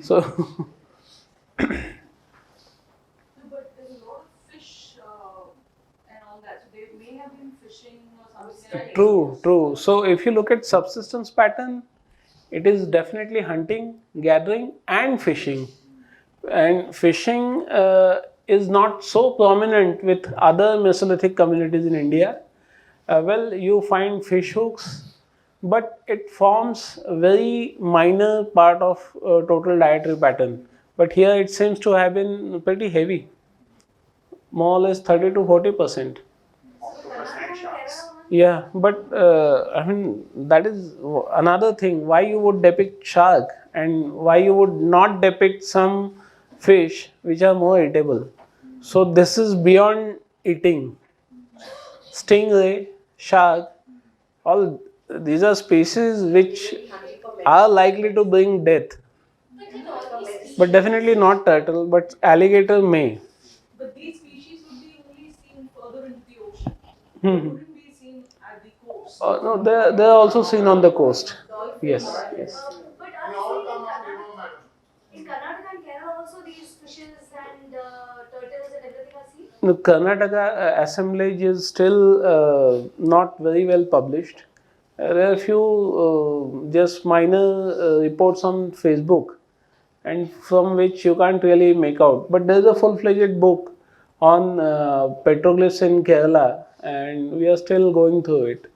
So, But there's a lot of fish and all that. So they may have been fishing or something. true. So if you look at subsistence pattern, it is definitely hunting, gathering, and fishing. And fishing is not so prominent with other Mesolithic communities in India. Well, you find fish hooks, but it forms a very minor part of total dietary pattern. But here it seems to have been pretty heavy, more or less 30 to 40%. Yeah, but I mean that is another thing. Why you would depict shark and why you would not depict some fish which are more eatable? So this is beyond eating. Stingray, shark, all these are species which are likely to bring death. But definitely not turtle, but alligator may. But these species would be only seen further into the ocean. Hmm. Wouldn't be seen at the coast. No, they are also seen on the coast. Yes. But in Karnataka and Kerala also these fishes and turtles and everything are seen? The Karnataka assemblage is still not very well published. There are a few just minor reports on Facebook, and from which you can't really make out. But there is a full-fledged book on petroglyphs in Kerala, and we are still going through it.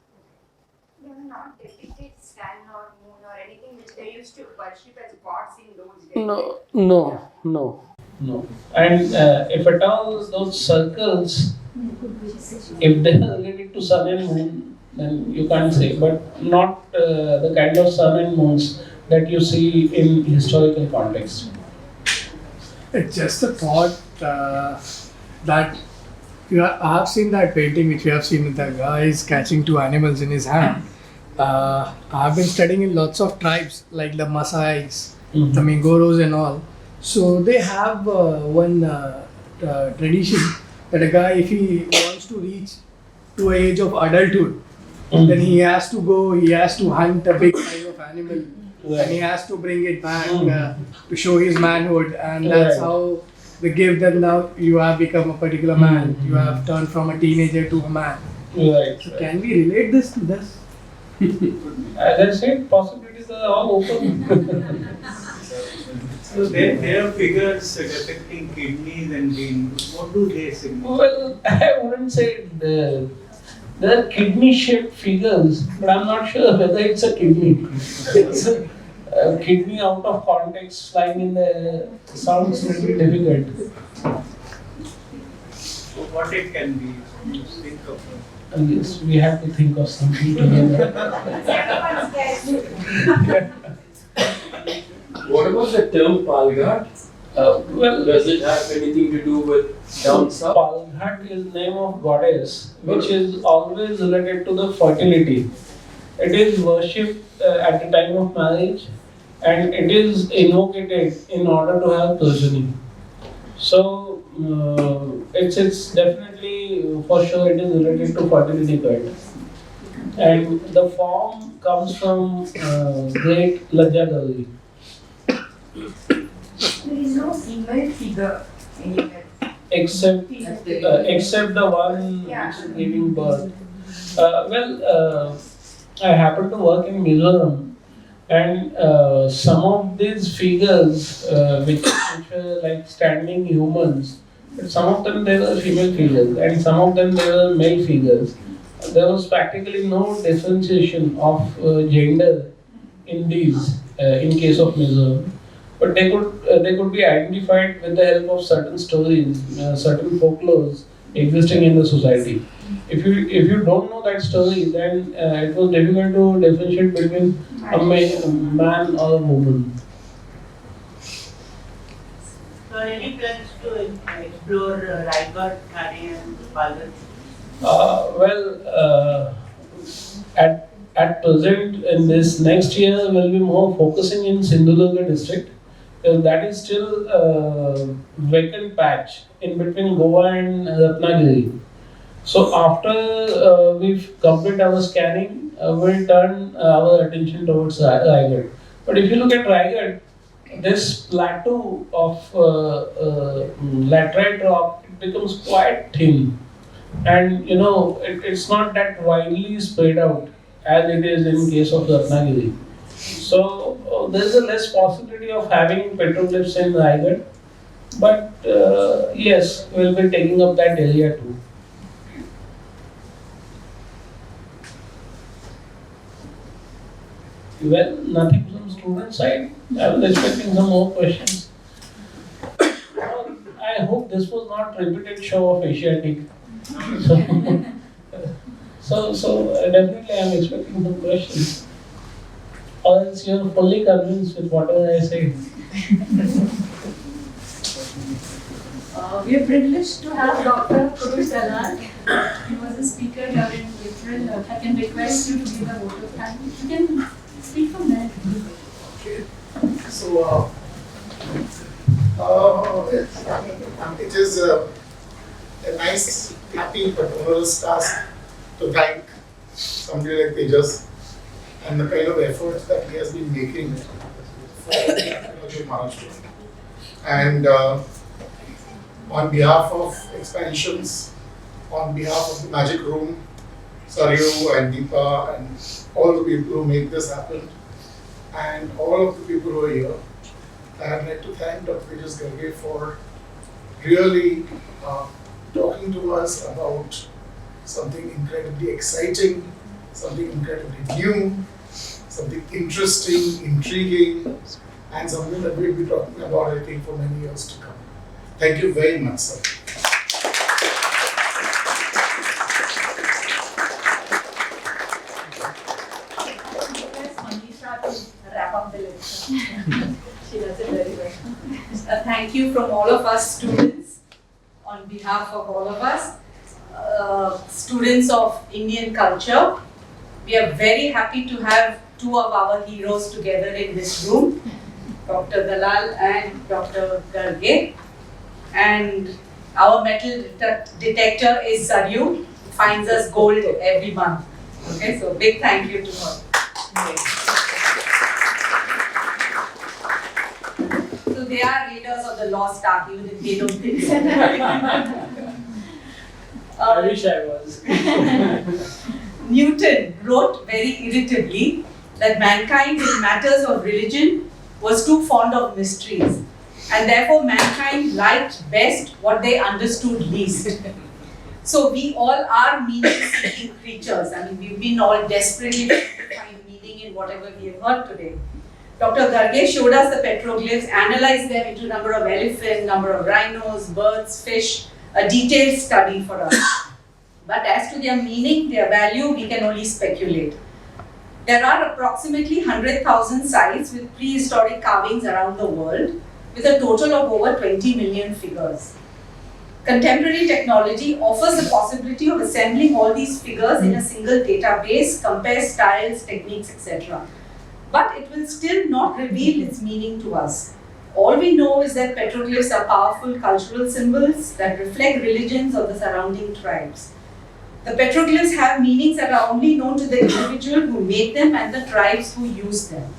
They have not depicted sun or moon or anything which they used to worship as gods in those days. No. And if at all those circles, if they are related to sun and moon, then you can't say. But not the kind of sun and moons that you see in historical context. It's just a thought that I have seen that painting which we have seen with the guy is catching two animals in his hand. I have been studying in lots of tribes like the Masais, the Mingoros and all. So they have one tradition that a guy, if he wants to reach to age of adulthood, then he has to hunt a big size of animal. Right. And he has to bring it back to show his manhood, and that's how they give them now you have become a particular man. You have turned from a teenager to a man. Right. So can we relate this to this? As I said, possibilities are all open. So there are figures depicting kidneys and veins. What do they signify? Well, I wouldn't say there are kidney-shaped figures, but I'm not sure whether it's a kidney. It's a kidney out of context, flying in the air. Sounds really difficult. So what it can be? You think of Yes, we have to think of something together. What about the term Palghat? Well, Does it have anything to do with down south? Palghat is name of goddess, which is always related to the fertility. It is worshipped at the time of marriage, and it is invoked in order to have progeny. So it's definitely for sure it is related to fertility cult. And the form comes from great Rakhigarhi. There is no female figure anywhere. Except the one which is giving birth. I happen to work in Mizoram, and some of these figures, which were like standing humans, some of them they were female figures, and some of them they were male figures. There was practically no differentiation of gender in these, in case of Mizoram. but they could be identified with the help of certain stories, certain folklores existing in the society. If you don't know that story, then it was difficult to differentiate between a man or a woman. So, any plans to explore Rakhigarhi and Palgan? At present, in this next year, we'll be more focusing in Sindhudurga district. That is still a vacant patch in between Goa and Ratnagiri. So after we've completed our scanning, we'll turn our attention towards Raigad. But if you look at Raigad, this plateau of laterite rock becomes quite thin, and it's not that widely spread out as it is in case of Ratnagiri. So there is a less possibility of having petroglyphs in Raigad, but yes, we'll be taking up that area too. Well, nothing from student side. I was expecting some more questions. I hope this was not repeated show of Asiatic. So definitely I am expecting some questions. Or else you are fully convinced with whatever I say. We are privileged to have Dr. Dalal. He was a speaker here in April. I can request you to give a vote of thanks. You can speak from there. Okay. So, it is a nice, happy but onerous task to thank somebody like Tejas and the kind of efforts that he has been making for archaeology in Maharashtra. And on behalf of Expansions, on behalf of the Magic Room, Sarayu and Deepa and all the people who make this happen, and all of the people who are here, I would like to thank Dr. Tejas Garge for really talking to us about something incredibly exciting, something incredibly new, something interesting, intriguing, and something that we'll be talking about, I think, for many years to come. Thank you very much, sir. Wrap up the lecture. She does it very well. Thank you from all of us students, on behalf of all of us, students of Indian culture. We are very happy to have two of our heroes together in this room, Dr. Dalal and Dr. Garge. And our metal detector is Sarayu, finds us gold every month. Okay, so big thank you to her. So they are readers of the lost ark, even if they don't think so. I wish I was. Newton wrote very irritably that mankind in matters of religion was too fond of mysteries, and therefore mankind liked best what they understood least. So we all are meaning-seeking creatures. I mean, we've been all desperately trying to find meaning in whatever we have heard today. Dr. Garge showed us the petroglyphs, analyzed them into number of elephants, number of rhinos, birds, fish, a detailed study for us. But as to their meaning, their value, we can only speculate. There are approximately 100,000 sites with prehistoric carvings around the world, with a total of over 20 million figures. Contemporary technology offers the possibility of assembling all these figures in a single database, compare styles, techniques, etc. But it will still not reveal its meaning to us. All we know is that petroglyphs are powerful cultural symbols that reflect religions of the surrounding tribes. The petroglyphs have meanings that are only known to the individual who made them and the tribes who use them.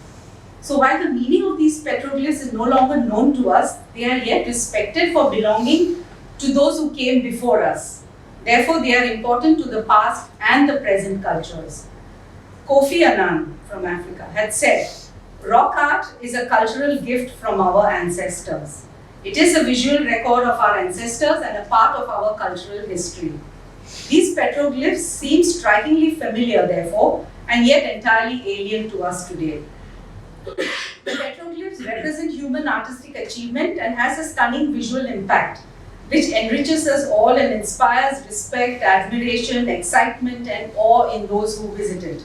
So while the meaning of these petroglyphs is no longer known to us, they are yet respected for belonging to those who came before us. Therefore, they are important to the past and the present cultures. Kofi Annan from Africa had said, "Rock art is a cultural gift from our ancestors. It is a visual record of our ancestors and a part of our cultural history." These petroglyphs seem strikingly familiar, therefore, and yet entirely alien to us today. The petroglyphs represent human artistic achievement and has a stunning visual impact, which enriches us all and inspires respect, admiration, excitement, and awe in those who visit it,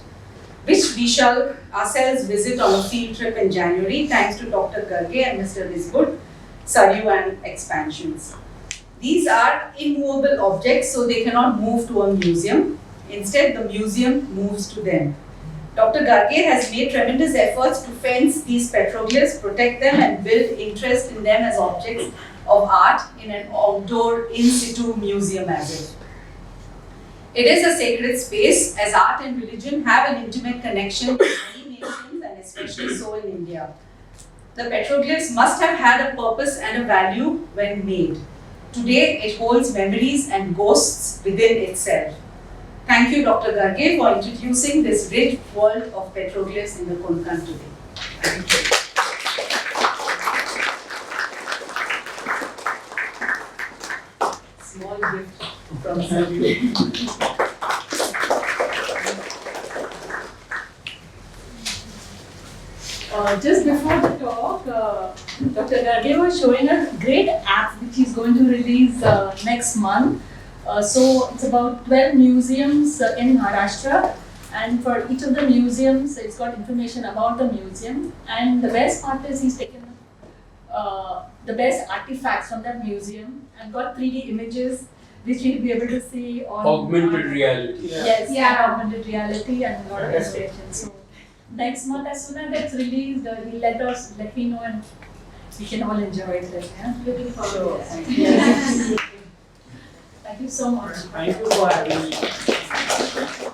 which we shall ourselves visit on a field trip in January, thanks to Dr. Garge and Mr. Riswood, Sarayu and Expansions. These are immovable objects, so they cannot move to a museum. Instead, the museum moves to them. Dr. Garge has made tremendous efforts to fence these petroglyphs, protect them, and build interest in them as objects of art in an outdoor in situ museum as if. It is a sacred space, as art and religion have an intimate connection with many nations and especially so in India. The petroglyphs must have had a purpose and a value when made. Today, it holds memories and ghosts within itself. Thank you, Dr. Garge, for introducing this rich world of petroglyphs in the Konkan today. Thank you. Small gift from Sarayu. Just before the talk, Dr. Garge was showing a great app which he's going to release next month. So it's about 12 museums in Maharashtra, and for each of the museums, it's got information about the museum. And the best part is he's taken the best artifacts from that museum and got 3D images which we'll be able to see on Augmented reality. Yes, yeah, augmented reality and a lot of illustrations. So next month, as soon as it's released, he'll let me know, and we can all enjoy it. Yeah? Looking forward. Thank you so much. Thank you for having me.